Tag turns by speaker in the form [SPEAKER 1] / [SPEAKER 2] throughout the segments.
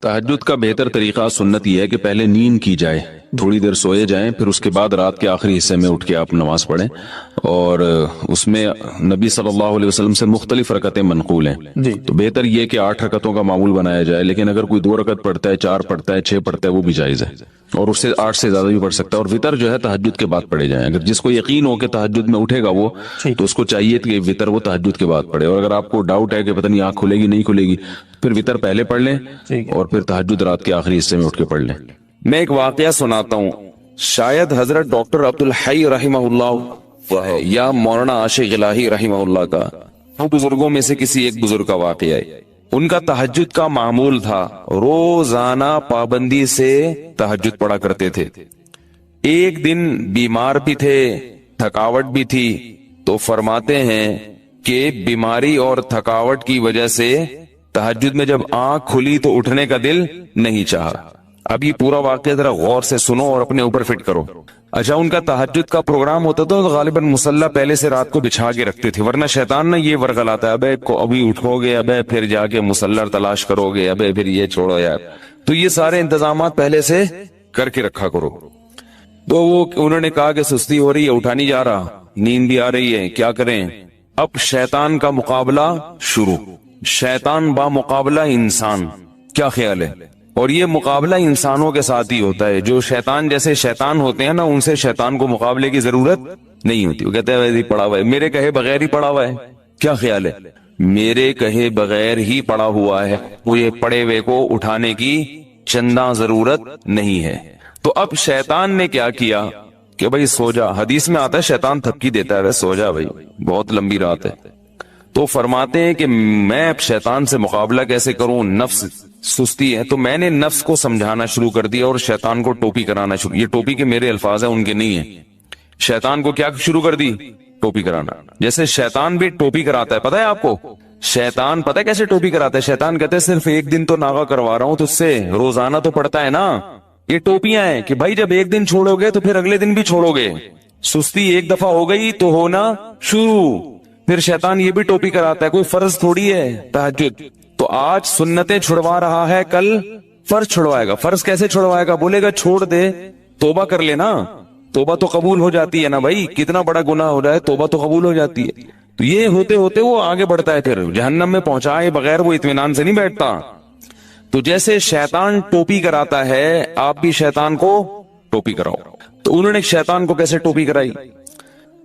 [SPEAKER 1] تہجد کا بہتر طریقہ سنت یہ ہے کہ پہلے نیند کی جائے، تھوڑی دیر سوئے جائیں، پھر اس کے بعد رات کے آخری حصے میں اٹھ کے آپ نماز پڑھیں، اور اس میں نبی صلی اللہ علیہ وسلم سے مختلف رکعتیں منقول ہیں
[SPEAKER 2] جی
[SPEAKER 1] تو بہتر یہ کہ 8 رکعتوں کا معمول بنایا جائے، لیکن اگر کوئی 2 رکعت پڑھتا ہے، 4 پڑھتا ہے، 6 پڑھتا ہے، وہ بھی جائز ہے، اور اس سے 8 سے زیادہ بھی پڑھ سکتا ہے۔ اور وطر جو ہے تہجد کے بعد پڑھے جائیں، اگر جس کو یقین ہو کہ تہجد میں اٹھے گا وہ، تو اس کو چاہیے کہ وطر وہ تہجد کے بعد پڑھے، اور اگر آپ کو ڈاؤٹ ہے کہ پتہ نہیں آنکھ کھلے گی نہیں کھلے گی، پھر وطر پہلے پڑھ لیں اور پھر تہجد رات کے آخری حصے میں اٹھ کے پڑھ لیں۔
[SPEAKER 3] میں ایک واقعہ سناتا ہوں، شاید حضرت ڈاکٹر عبدالحی رحمہ اللہ یا مولانا عاشق الہی رحمہ اللہ کا، وہ بزرگوں میں سے کسی ایک بزرگ کا واقعہ ہے۔ ان کا تہجد کا معمول تھا، روزانہ پابندی سے تہجد پڑھا کرتے تھے۔ ایک دن بیمار بھی تھے، تھکاوٹ بھی تھی، تو فرماتے ہیں کہ بیماری اور تھکاوٹ کی وجہ سے تہجد میں جب آنکھ کھلی تو اٹھنے کا دل نہیں چاہا۔ اب یہ پورا واقعہ ذرا غور سے سنو اور اپنے اوپر فٹ کرو۔ اچھا، ان کا تہجد کا پروگرام ہوتا تھا تو غالباً مصلی پہلے سے رات کو بچھا کے رکھتے تھے، ورنہ شیطان نے یہ ورغلاتا ہے، ابھی اٹھو گے، پھر جا کے مصلی تلاش کرو گے، پھر یہ چھوڑو یار، تو یہ سارے انتظامات پہلے سے کر کے رکھا کرو۔ تو انہوں نے کہا کہ سستی ہو رہی ہے، اٹھا نہیں جا رہا، نیند بھی آ رہی ہے، کیا کریں؟ اب شیطان کا مقابلہ شروع، شیطان با مقابلہ انسان، کیا خیال ہے؟ اور یہ مقابلہ انسانوں کے ساتھ ہی ہوتا ہے، جو شیطان جیسے شیطان ہوتے ہیں نا، ان سے شیطان کو مقابلے کی ضرورت نہیں ہوتی۔ وہ کہتے ہیں ویسے ہی پڑا ہوا ہے، میرے کہے بغیر ہی پڑا ہوا ہے، کیا خیال ہے؟ میرے کہے بغیر ہی پڑا ہوا ہے، وہ یہ پڑے ہوئے کو اٹھانے کی چندہ ضرورت نہیں ہے۔ تو اب شیطان نے کیا کیا کہ بھائی سو جا، حدیث میں آتا ہے شیطان تھپکی دیتا ہے، سو جا بھائی، بہت لمبی رات ہے۔ تو فرماتے ہیں کہ میں اب شیطان سے مقابلہ کیسے کروں، نفس سستی ہے، تو میں نے نفس کو سمجھانا شروع کر دیا اور شیطان کو ٹوپی کرانا شروع، یہ ٹوپی کے میرے الفاظ ہیں، ان کے نہیں ہیں۔ شیطان کو کیا شروع کر دی؟ ٹوپی کرانا۔ جیسے شیطان بھی ٹوپی کراتا ہے، پتہ ہے آپ کو شیطان پتہ ہے کیسے ٹوپی کراتا ہے؟ شیطان کہتے ہیں صرف ایک دن تو ناغہ کروا رہا ہوں، تو اس سے روزانہ تو پڑتا ہے نا۔ یہ ٹوپیاں ہیں کہ بھائی جب ایک دن چھوڑو گے تو پھر اگلے دن بھی چھوڑو گے، سستی ایک دفعہ ہو گئی تو ہونا شروع۔ پھر شیطان یہ بھی ٹوپی کراتا ہے، کوئی فرض تھوڑی ہے تہجد، تو آج سنتیں چھڑوا رہا ہے، کل فرض چھڑوائے گا۔ فرض کیسے چھڑوائے گا؟ بولے گا چھوڑ دے، توبہ کر لینا، توبہ تو قبول ہو جاتی ہے نا بھائی، کتنا بڑا گناہ ہو جائے توبہ تو قبول ہو جاتی ہے۔ تو یہ ہوتے ہوتے وہ آگے بڑھتا ہے، پھر جہنم میں پہنچائے بغیر وہ اطمینان سے نہیں بیٹھتا۔ تو جیسے شیطان ٹوپی کراتا ہے، آپ بھی شیطان کو ٹوپی کراؤ۔ تو انہوں نے شیطان کو کیسے ٹوپی کرائی؟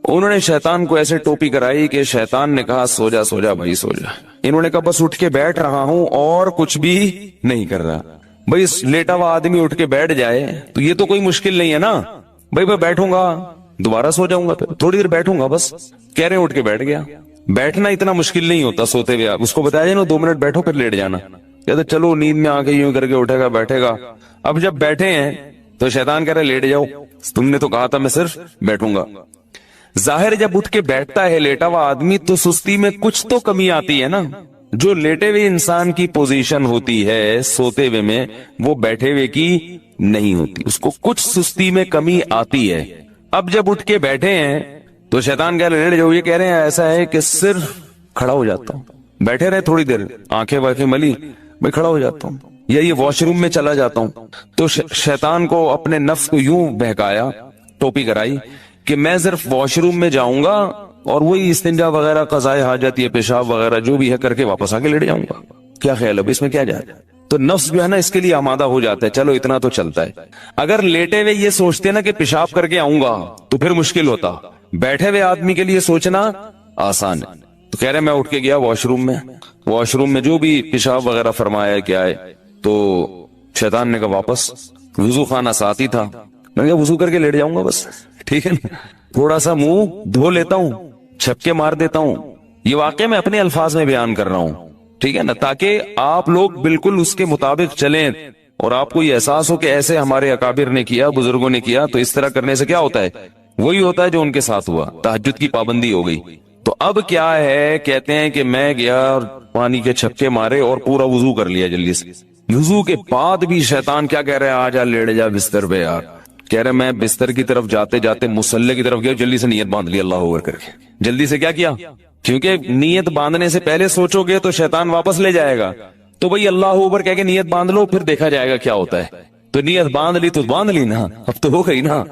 [SPEAKER 3] انہوں نے شیطان کو ایسے ٹوپی کرائی کہ شیطان نے کہا سو جا، سو جا بھائی سو جا۔ انہوں نے کہا بس اٹھ کے بیٹھ رہا ہوں اور کچھ بھی نہیں کر رہا۔ بھائی لیٹا ہوا آدمی اٹھ کے بیٹھ جائے تو یہ تو کوئی مشکل نہیں ہے نا، بھائی میں بیٹھوں گا دوبارہ سو جاؤں گا، پھر تھوڑی دیر بیٹھوں گا، بس کہہ رہے اٹھ کے بیٹھ گیا۔ بیٹھنا اتنا مشکل نہیں ہوتا سوتے ہوئے، اس کو بتایا جائے نا 2 منٹ بیٹھو پھر لیٹ جانا، کہتے چلو نیند میں آ کے یوں کر کے اٹھے گا بیٹھے گا۔ اب جب بیٹھے ہیں تو شیطان کہہ رہے لیٹ جاؤ، تم نے تو کہا تھا میں صرف بیٹھوں گا۔ ظاہر جب اٹھ کے بیٹھتا ہے لیٹا ہوا آدمی تو سستی میں کچھ تو کمی آتی ہے نا، جو لیٹے ہوئے انسان کی پوزیشن ہوتی ہے سوتے ہوئے میں، وہ بیٹھے ہوئے کی نہیں ہوتی، اس کو کچھ سستی میں کمی آتی ہے۔ اب جب اٹھ کے بیٹھے ہیں تو شیطان کہہ رہے لیٹ جاؤ، یہ کہہ رہے ہیں ایسا ہے کہ صرف کھڑا ہو جاتا ہوں، بیٹھے رہے تھوڑی دیر، آنکھیں واقعی ملی، میں کھڑا ہو جاتا ہوں، یا یہ واش روم میں چلا جاتا ہوں۔ تو شیطان کو اپنے نفس کو یوں بہکایا، ٹوپی کرائی کہ میں صرف واش روم میں جاؤں گا اور وہی استنجا وغیرہ قضائے حاجت یا پیشاب وغیرہ جو بھی ہے کر کے واپس آ کے لیٹ جاؤں گا۔ کیا خیال ہے اس میں کیا جائے؟ تو نفس جو ہے نا اس کے لیے آمادہ ہو جاتا ہے، چلو اتنا تو چلتا ہے۔ اگر لیٹے ہوئے یہ سوچتے نا کہ پیشاب کر کے آؤں گا تو پھر مشکل ہوتا، بیٹھے ہوئے آدمی کے لیے سوچنا آسان ہے۔ تو کہہ رہے میں اٹھ کے گیا واش روم میں جو بھی پیشاب وغیرہ فرمایا کیا ہے، تو شیطان نے کہا واپس، وضو خانہ ساتھ ہی تھا، میں نے کہا وضو کر کے لیٹ جاؤں گا بس، ٹھیک ہے نا، تھوڑا سا منہ دھو لیتا ہوں، چھپکے مار دیتا ہوں۔ یہ واقعہ میں اپنے الفاظ میں بیان کر رہا ہوں، ٹھیک ہے نا، تاکہ آپ لوگ بالکل اس کے مطابق چلیں اور آپ کو یہ احساس ہو کہ ایسے ہمارے اکابر نے کیا، بزرگوں نے کیا، تو اس طرح کرنے سے کیا ہوتا ہے؟ وہی ہوتا ہے جو ان کے ساتھ ہوا، تہجد کی پابندی ہو گئی۔ تو اب کیا ہے، کہتے ہیں کہ میں گیا اور پانی کے چھپکے مارے اور پورا وضو کر لیا جلدی سے۔ وضو کے بعد بھی شیطان کیا کہہ رہے ہیں، آ جا لیٹ جا بستر پہ یار۔ کہہ رہے میں بستر کی طرف جاتے جاتے مصلی کی طرف گیا، جلدی سے نیت باندھ لی اللہ اکبر کر کے، جلدی سے کیا کیا، کیونکہ نیت باندھنے سے پہلے سوچو گے تو شیطان واپس لے جائے گا، تو بھائی اللہ اکبر کہہ کے نیت باندھ لو، پھر دیکھا جائے گا کیا ہوتا ہے. تو نیت باندھ لی تو باندھ لی نا، اب تو ہو گئی نا،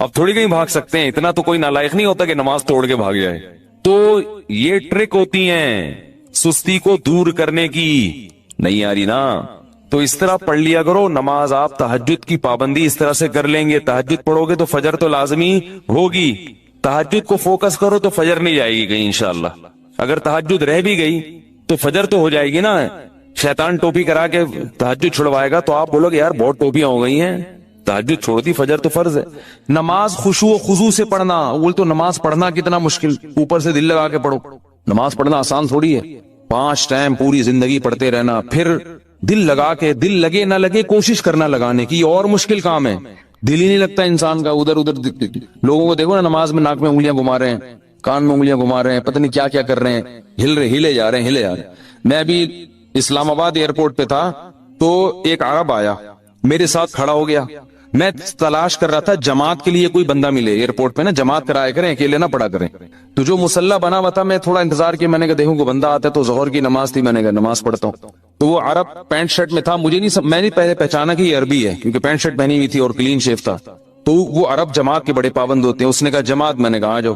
[SPEAKER 3] اب تھوڑی کہیں بھاگ سکتے ہیں. اتنا تو کوئی نالائق نہیں ہوتا کہ نماز توڑ کے بھاگ جائے. تو یہ ٹرک ہوتی ہیں سستی کو دور کرنے کی. نہیں آ رہی نا، تو اس طرح پڑھ لیا کرو نماز. آپ تہجد کی پابندی اس طرح سے کر لیں گے، تہجد پڑھو گے تو فجر تو لازمی ہوگی. تہجد کو فوکس کرو تو فجر نہیں جائے گی کہیں انشاءاللہ. اگر تہجد رہ بھی گئی تو فجر تو ہو جائے گی نا. شیطان ٹوپی کرا کے تہجد چھڑوائے گا تو آپ بولو گے یار بہت ٹوپیاں ہو گئی ہیں، تہجد چھوڑ دی، فجر تو فرض ہے. نماز خشوع و خضوع سے پڑھنا. وہ تو نماز پڑھنا کتنا مشکل، اوپر سے دل لگا کے پڑھو. نماز پڑھنا آسان تھوڑی ہے. 5 ٹائم پوری زندگی پڑھتے رہنا، پھر دل لگا کے، دل لگے نہ لگے کوشش کرنا لگانے کی، اور مشکل کام ہے. دل ہی نہیں لگتا انسان کا. ادھر ادھر لوگوں کو دیکھو نا، نماز میں ناک میں انگلیاں گھما رہے ہیں، کان میں انگلیاں گھما رہے ہیں، پتہ نہیں کیا کیا کر رہے ہیں، ہلے جا رہے ہیں. میں ابھی اسلام آباد ایئرپورٹ پہ تھا تو ایک عرب آیا میرے ساتھ کھڑا ہو گیا. میں تلاش کر رہا تھا جماعت کے لیے کوئی بندہ ملے ایئرپورٹ پہ نا، جماعت کرایا کریں، اکیلے نہ پڑا کریں. تو جو مسلح بنا ہوا تھا، میں تھوڑا انتظار کیا، میں نے کہا دیکھوں کو بندہ آتا ہے. تو ظہر کی نماز تھی، میں نے کہا نماز پڑھتا ہوں. تو وہ عرب پینٹ شرٹ میں تھا، میں نے پہلے پہچانا کہ یہ عربی ہے کیونکہ پینٹ شرٹ پہنی ہوئی تھی اور کلین شیف تھا. تو وہ عرب جماعت کے بڑے پابند ہوتے ہیں. اس نے کہا جماعت، میں نے کہا آ جاؤ.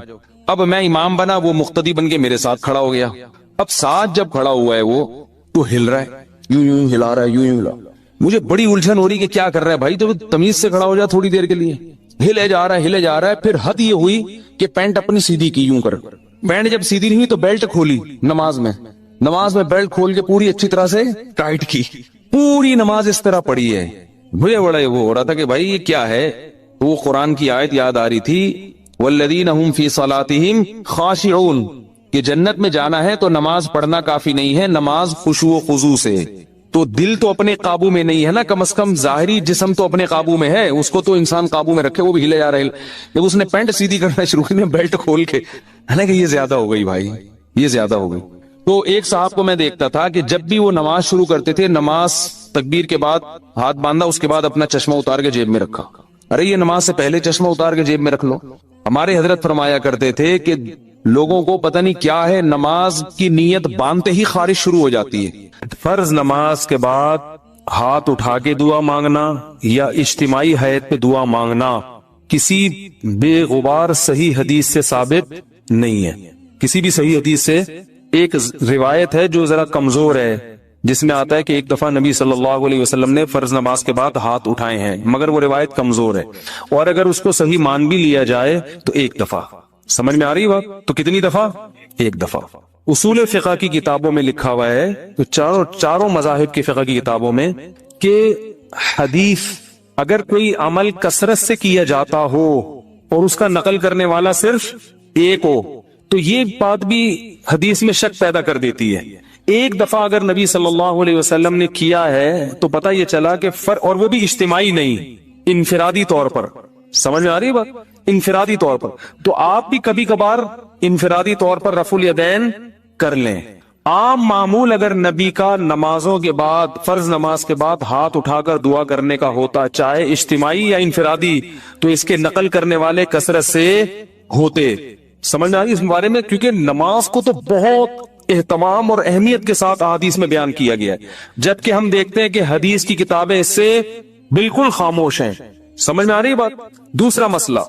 [SPEAKER 3] اب میں امام بنا، وہ مقتدی بن کے میرے ساتھ کھڑا ہو گیا. اب ساتھ جب کھڑا ہوا ہے وہ تو ہل رہا ہے، یوں ہلا رہا ہے، یوں ہلا. مجھے بڑی الجھن ہو رہی کہ کیا کر رہا ہے بھائی، تو تمیز سے کھڑا ہو جا تھوڑی دیر کے لیے. ہلے جا رہا ہے. پھر حد یہ ہوئی کہ پینٹ اپنی سیدھی کی، یوں کر. پینٹ جب سیدھی نہیں ہوئی تو بیلٹ کھولی نماز میں بیلٹ کھول کے پوری اچھی طرح سے ٹائٹ کی. پوری نماز اس طرح پڑھی ہے. مجھے بڑا وہ ہو رہا تھا کہ بھائی یہ کیا ہے. وہ قرآن کی آیت یاد آ رہی تھی، والذین هم فی صلاتہم خاشعون، کہ جنت میں جانا ہے تو نماز پڑھنا کافی نہیں ہے، نماز خشوع و خضوع سے. تو دل تو اپنے قابو میں نہیں ہے نا، کم از کم ظاہری جسم تو اپنے قابو میں ہے، اس کو تو انسان قابو میں رکھے. وہ بھی ہلے جا رہے. جب اس نے پینٹ سیدھی کرنا شروع کی، بیلٹ کھول کے، ہے نا کہ یہ زیادہ ہو گئی بھائی، یہ زیادہ ہو گئی. تو ایک صاحب کو میں دیکھتا تھا کہ جب بھی وہ نماز شروع کرتے تھے، نماز تکبیر کے بعد ہاتھ باندھا، اس کے بعد اپنا چشمہ اتار کے جیب میں رکھا. ارے یہ نماز سے پہلے چشمہ اتار کے جیب میں رکھ لو. ہمارے حضرت فرمایا کرتے تھے کہ لوگوں کو پتہ نہیں کیا ہے، نماز کی نیت باندھتے ہی خارج شروع ہو جاتی ہے. فرض نماز کے بعد ہاتھ اٹھا کے دعا مانگنا یا اجتماعی حیت پہ دعا مانگنا کسی بے غبار صحیح حدیث سے ثابت نہیں ہے. کسی بھی صحیح حدیث سے. ایک روایت ہے جو ذرا کمزور ہے، جس میں آتا ہے کہ ایک دفعہ نبی صلی اللہ علیہ وسلم نے فرض نماز کے بعد ہاتھ اٹھائے ہیں، مگر وہ روایت کمزور ہے. اور اگر اس کو صحیح مان بھی لیا جائے تو ایک دفعہ. سمجھ میں آ رہی بات؟ تو کتنی دفعہ؟ ایک دفعہ. اصول فقہ کی کتابوں میں لکھا ہوا ہے، تو چاروں مذاہب کی فقہ کی کتابوں میں، کہ حدیث اگر کوئی عمل کثرت سے کیا جاتا ہو اور اس کا نقل کرنے والا صرف ایک ہو تو یہ بات بھی حدیث میں شک پیدا کر دیتی ہے. ایک دفعہ اگر نبی صلی اللہ علیہ وسلم نے کیا ہے تو پتہ یہ چلا کہ اور وہ بھی اجتماعی نہیں، انفرادی طور پر. سمجھ میں آ رہی بات؟ انفرادی طور پر. تو آپ بھی کبھی کبھار انفرادی طور پر رفع الیدین کر لیں. عام معمول اگر نبی کا نمازوں کے بعد، فرض نماز کے بعد ہاتھ اٹھا کر دعا کرنے کا ہوتا، چاہے اجتماعی یا انفرادی، تو اس کے نقل کرنے والے کثرت سے ہوتے. سمجھ میں آ رہی اس بارے میں؟ کیونکہ نماز کو تو بہت اہتمام اور اہمیت کے ساتھ حدیث میں بیان کیا گیا ہے، جبکہ ہم دیکھتے ہیں کہ حدیث کی کتابیں اس سے بالکل خاموش ہیں. سمجھ میں آ رہی بات؟ دوسرا مسئلہ،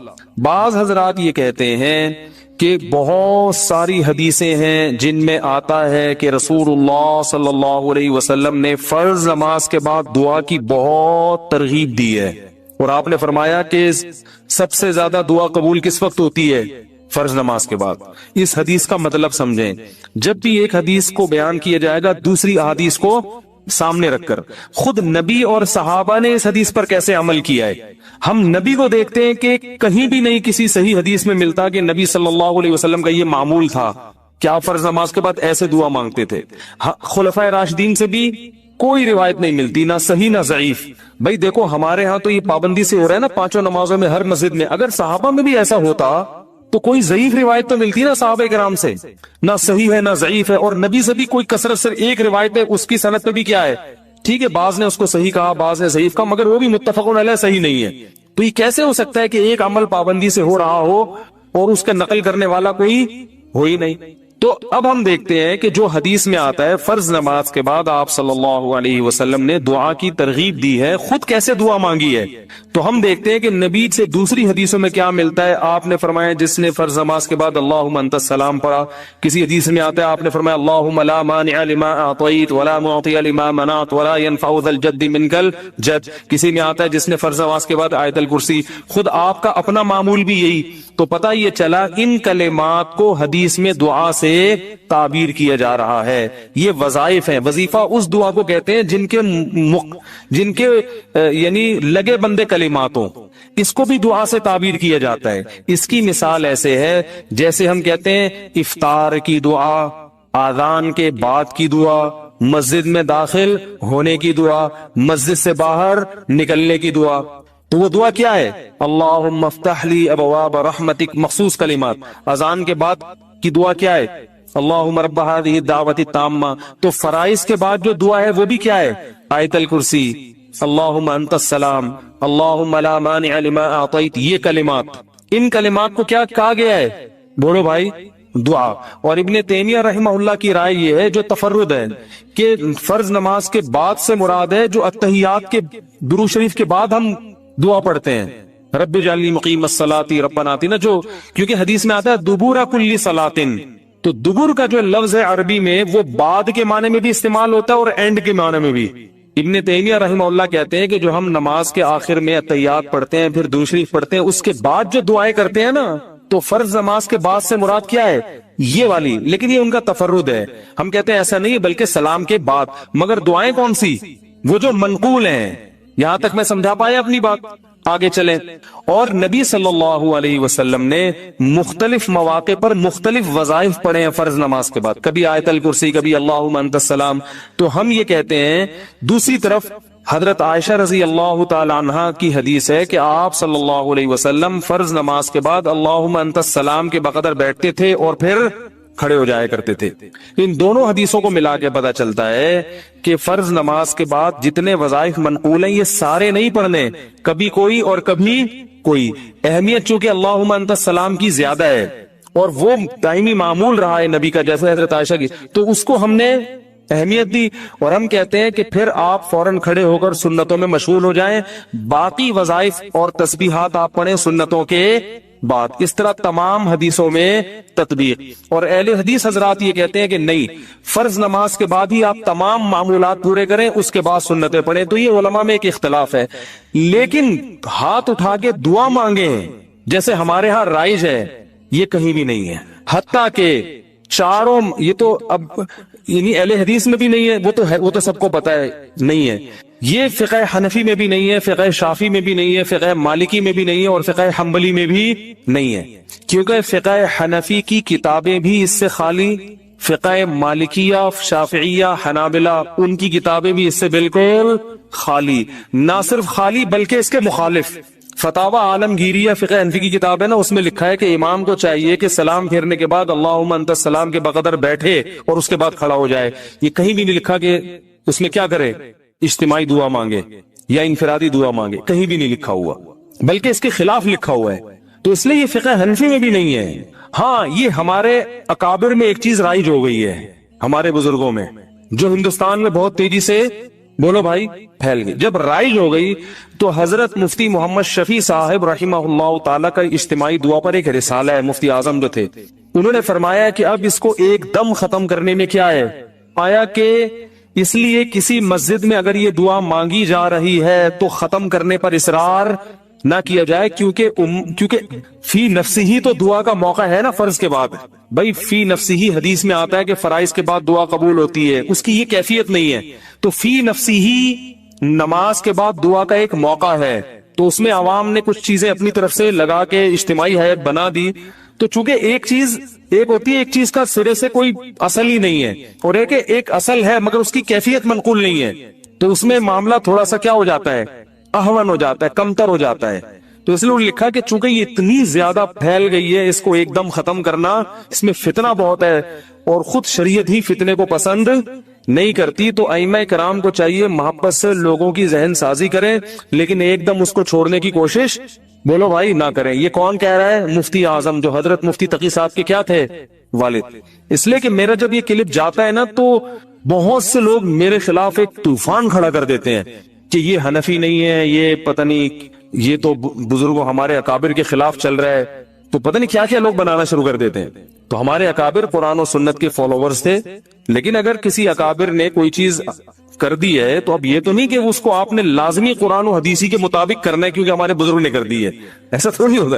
[SPEAKER 3] بعض حضرات یہ کہتے ہیں کہ بہت ساری حدیثیں ہیں جن میں آتا ہے کہ رسول اللہ صلی اللہ علیہ وسلم نے فرض نماز کے بعد دعا کی بہت ترغیب دی ہے، اور آپ نے فرمایا کہ سب سے زیادہ دعا قبول کس وقت ہوتی ہے؟ فرض نماز کے بعد. اس حدیث کا مطلب سمجھیں. جب بھی ایک حدیث کو بیان کیا جائے گا دوسری احادیث کو سامنے رکھ کر، خود نبی اور صحابہ نے اس حدیث پر کیسے عمل کیا ہے. ہم نبی کو دیکھتے ہیں کہ کہیں بھی نہیں کسی صحیح حدیث میں ملتا کہ نبی صلی اللہ علیہ وسلم کا یہ معمول تھا کہ آپ فرض نماز کے بعد ایسے دعا مانگتے تھے. خلفائے راشدین سے بھی کوئی روایت نہیں ملتی، نہ صحیح نہ ضعیف. بھائی دیکھو ہمارے ہاں تو یہ پابندی سے ہو رہا ہے نا 5 نمازوں میں ہر مسجد میں. اگر صحابہ میں بھی ایسا ہوتا تو کوئی ضعیف روایت تو ملتی نا صحابہ کرام سے، نہ صحیح ہے نہ ضعیف ہے. اور نبی سے بھی کوئی کثرت سے ایک روایت ہے، اس کی سند پہ بھی کیا ہے، ٹھیک ہے، بعض نے اس کو صحیح کہا، بعض نے ضعیف کہا، مگر وہ بھی متفق علیہ صحیح نہیں ہے. تو یہ کیسے ہو سکتا ہے کہ ایک عمل پابندی سے ہو رہا ہو اور اس کا نقل کرنے والا کوئی ہو ہی نہیں؟
[SPEAKER 2] تو اب ہم دیکھتے ہیں کہ جو حدیث میں آتا ہے فرض نماز کے بعد آپ صلی اللہ علیہ وسلم نے دعا کی ترغیب دی ہے، خود کیسے دعا مانگی ہے؟ تو ہم دیکھتے ہیں کہ نبی سے دوسری حدیثوں میں کیا ملتا ہے. آپ نے فرمایا جس نے فرض نماز کے بعد اللہم انت السلام پڑھا، کسی حدیث میں آتا ہے آپ نے فرمایا اللہم لا مانع لما اعطیت ولا معطی لما منعت ولا ينفع ذا الجد منک الجد. کسی میں آتا ہے جس نے فرض نماز کے بعد آیت الکرسی. خود آپ کا اپنا معمول بھی یہی. تو پتہ یہ چلا ان کلمات کو حدیث میں دعا سے تعبیر کیا جا رہا ہے. یہ وظائف ہیں. وظیفہ اس دعا کو کہتے ہیں جن کے یعنی لگے بندے کلمات ہوں، اس کو بھی دعا سے تعبیر کیا جاتا ہے. اس کی مثال ایسے ہے جیسے ہم کہتے ہیں افطار کی دعا، آذان کے بعد کی دعا، مسجد میں داخل ہونے کی دعا، مسجد سے باہر نکلنے کی دعا. تو وہ دعا کیا ہے؟ اللہم افتح لی ابواب رحمتک، مخصوص کلمات. اذان کے بعد کی دعا کیا ہے؟ اللہم رب ہذہ الدعوۃ التامہ. تو فرائض کے بعد جو دعا ہے وہ بھی کیا ہے؟ آیت الکرسی، اللہم انت السلام، اللہم لا مانع لما اعطیت. یہ کلمات، ان کلمات کو کیا کہا گیا ہے؟ بولو بھائی، دعا. اور ابن تیمیہ رحمہ اللہ کی رائے یہ ہے جو تفرد ہے کہ فرض نماز کے بعد سے مراد ہے جو اتحیات کے درود شریف کے بعد ہم دعا پڑھتے ہیں، رب اجعلنی مقیم الصلاۃ ربنا آتنا، جو کیونکہ حدیث میں آتا ہے دبور کل صلاۃ. تو دبر کا جو لفظ ہے عربی میں وہ بعد کے معنی میں بھی استعمال ہوتا ہے اور اینڈ کے معنی میں بھی. ابن تیمیہ رحمہ اللہ کہتے ہیں کہ جو ہم نماز کے آخر میں اتحیات پڑھتے ہیں، پھر درود شریف پڑھتے ہیں، اس کے بعد جو دعائیں کرتے ہیں نا، تو فرض نماز کے بعد سے مراد کیا ہے؟ یہ والی. لیکن یہ ان کا تفرد ہے. ہم کہتے ہیں ایسا نہیں، بلکہ سلام کے بعد. مگر دعائیں کون سی؟ وہ جو منقول ہیں. یہاں تک میں سمجھا پایا اپنی بات؟ آگے چلیں. اور نبی صلی اللہ علیہ وسلم نے مختلف مواقع پر مختلف وظائف پڑھے ہیں فرض نماز کے بعد. کبھی آیت الکرسی، کبھی اللہم انت السلام. تو ہم یہ کہتے ہیں. دوسری طرف حضرت عائشہ رضی اللہ تعالی عنہا کی حدیث ہے کہ آپ صلی اللہ علیہ وسلم فرض نماز کے بعد اللہم انت السلام کے بقدر بیٹھتے تھے اور پھر کھڑے ہو جایا کرتے تھے. ان دونوں حدیثوں کو ملا کے پتہ چلتا ہے کہ فرض نماز کے بعد جتنے وظائف منقول ہیں یہ سارے نہیں پڑھنے، کبھی کوئی اور کبھی کوئی. اہمیت چونکہ اللہم انت السلام کی زیادہ ہے اور وہ دائمی معمول رہا ہے نبی کا، جیسے حضرت عائشہ کی، تو اس کو ہم نے اہمیت دی. اور ہم کہتے ہیں کہ پھر آپ فوراً کھڑے ہو کر سنتوں میں مشغول ہو جائیں، باقی وظائف اور تسبیحات آپ پڑھیں سنتوں کے بعد. اس طرح تمام حدیثوں میں تطبیق. اور اہل حدیث حضرات یہ کہتے ہیں کہ نہیں، فرض نماز کے بعد ہی آپ تمام معمولات پورے کریں، اس کے بعد سنتیں پڑھیں. تو یہ علماء میں ایک اختلاف ہے. لیکن ہاتھ اٹھا کے دعا مانگیں جیسے ہمارے ہاں رائج ہے، یہ کہیں بھی نہیں ہے. حتیٰ کہ چاروں، یہ تو اب یعنی اہل حدیث میں بھی نہیں ہے، وہ تو سب کو پتا ہے نہیں ہے. یہ فقہ حنفی میں بھی نہیں ہے، فقہ شافی میں بھی نہیں ہے، فقہ مالکی میں بھی نہیں ہے، اور فقہ حنبلی میں بھی نہیں ہے. کیونکہ فقہ حنفی کی کتابیں بھی اس سے خالی، فقہ مالکیہ، شافعیہ، حنابلہ ان کی کتابیں بھی اس سے بالکل خالی. نہ صرف خالی بلکہ اس کے مخالف. فتاوی عالمگیریہ فقہ حنفی کی کتاب ہے نا، اس میں لکھا ہے کہ امام کو چاہیے کہ سلام پھیرنے کے بعد اللہم انت السلام کے بقدر بیٹھے اور اس کے بعد کھڑا ہو جائے. یہ کہیں بھی نہیں لکھا کہ اس میں کیا کرے، اجتماعی دعا مانگے یا انفرادی دعا مانگے، کہیں بھی نہیں لکھا ہوا، بلکہ اس کے خلاف لکھا ہوا ہے. تو اس لیے یہ فقہ حنفی میں بھی نہیں ہے. ہاں یہ ہمارے اکابر میں ایک چیز رائج ہو گئی ہے، ہمارے بزرگوں میں، جو ہندوستان میں بہت تیزی سے، بولو بھائی، پھیل گئی. جب رائج ہو گئی تو حضرت مفتی محمد شفیع صاحب رحمہ اللہ تعالیٰ کا اجتماعی دعا پر ایک رسالہ ہے، مفتی اعظم جو تھے، انہوں نے فرمایا کہ اب اس کو ایک دم ختم کرنے میں کیا ہے، آیا کہ اس لیے کسی مسجد میں اگر یہ دعا مانگی جا رہی ہے تو ختم کرنے پر اصرار نہ کیا جائے، کیونکہ فی نفسی ہی تو دعا کا موقع ہے نا فرض کے بعد. بھائی فی نفسی ہی حدیث میں آتا ہے کہ فرائض کے بعد دعا قبول ہوتی ہے، اس کی یہ کیفیت نہیں ہے. تو فی نفسی ہی نماز کے بعد دعا کا ایک موقع ہے، تو اس میں عوام نے کچھ چیزیں اپنی طرف سے لگا کے اجتماعی ہیئت بنا دی. تو چونکہ ایک ہوتی ہے ایک چیز کا سرے سے کوئی اصل ہی نہیں ہے، اور ایک اصل ہے مگر اس کی کیفیت منقول نہیں ہے، تو اس میں معاملہ تھوڑا سا کیا ہو جاتا ہے، اہون ہو جاتا ہے، کمتر ہو جاتا ہے. تو اس لیے لکھا کہ چونکہ یہ اتنی زیادہ پھیل گئی ہے، اس کو ایک دم ختم کرنا، اس میں فتنہ بہت ہے، اور خود شریعت ہی فتنے کو پسند نہیں کرتی تو ائمہ کرام کو چاہیے محبت سے لوگوں کی ذہن سازی کریں، لیکن ایک دم اس کو چھوڑنے کی کوشش بولو بھائی نہ کریں۔ یہ کون کہہ رہا ہے؟ مفتی اعظم، جو حضرت مفتی تقی صاحب کے کیا تھے؟ والد۔ اس لیے کہ میرا جب یہ کلپ جاتا ہے نا تو بہت سے لوگ میرے خلاف ایک طوفان کھڑا کر دیتے ہیں کہ یہ حنفی نہیں ہے، یہ پتہ نہیں، یہ تو بزرگوں ہمارے اکابر کے خلاف چل رہا ہے، تو پتہ نہیں کیا کیا لوگ بنانا شروع کر دیتے ہیں۔ تو ہمارے اکابر قرآن و سنت کے فالوورز تھے، لیکن اگر کسی اکابر نے کوئی چیز کر دی ہے تو اب یہ تو نہیں کہ اس کو آپ نے لازمی قرآن و حدیثی کے مطابق کرنا ہے کیونکہ ہمارے بزرگ نے کر دی ہے، ایسا تو نہیں ہوتا۔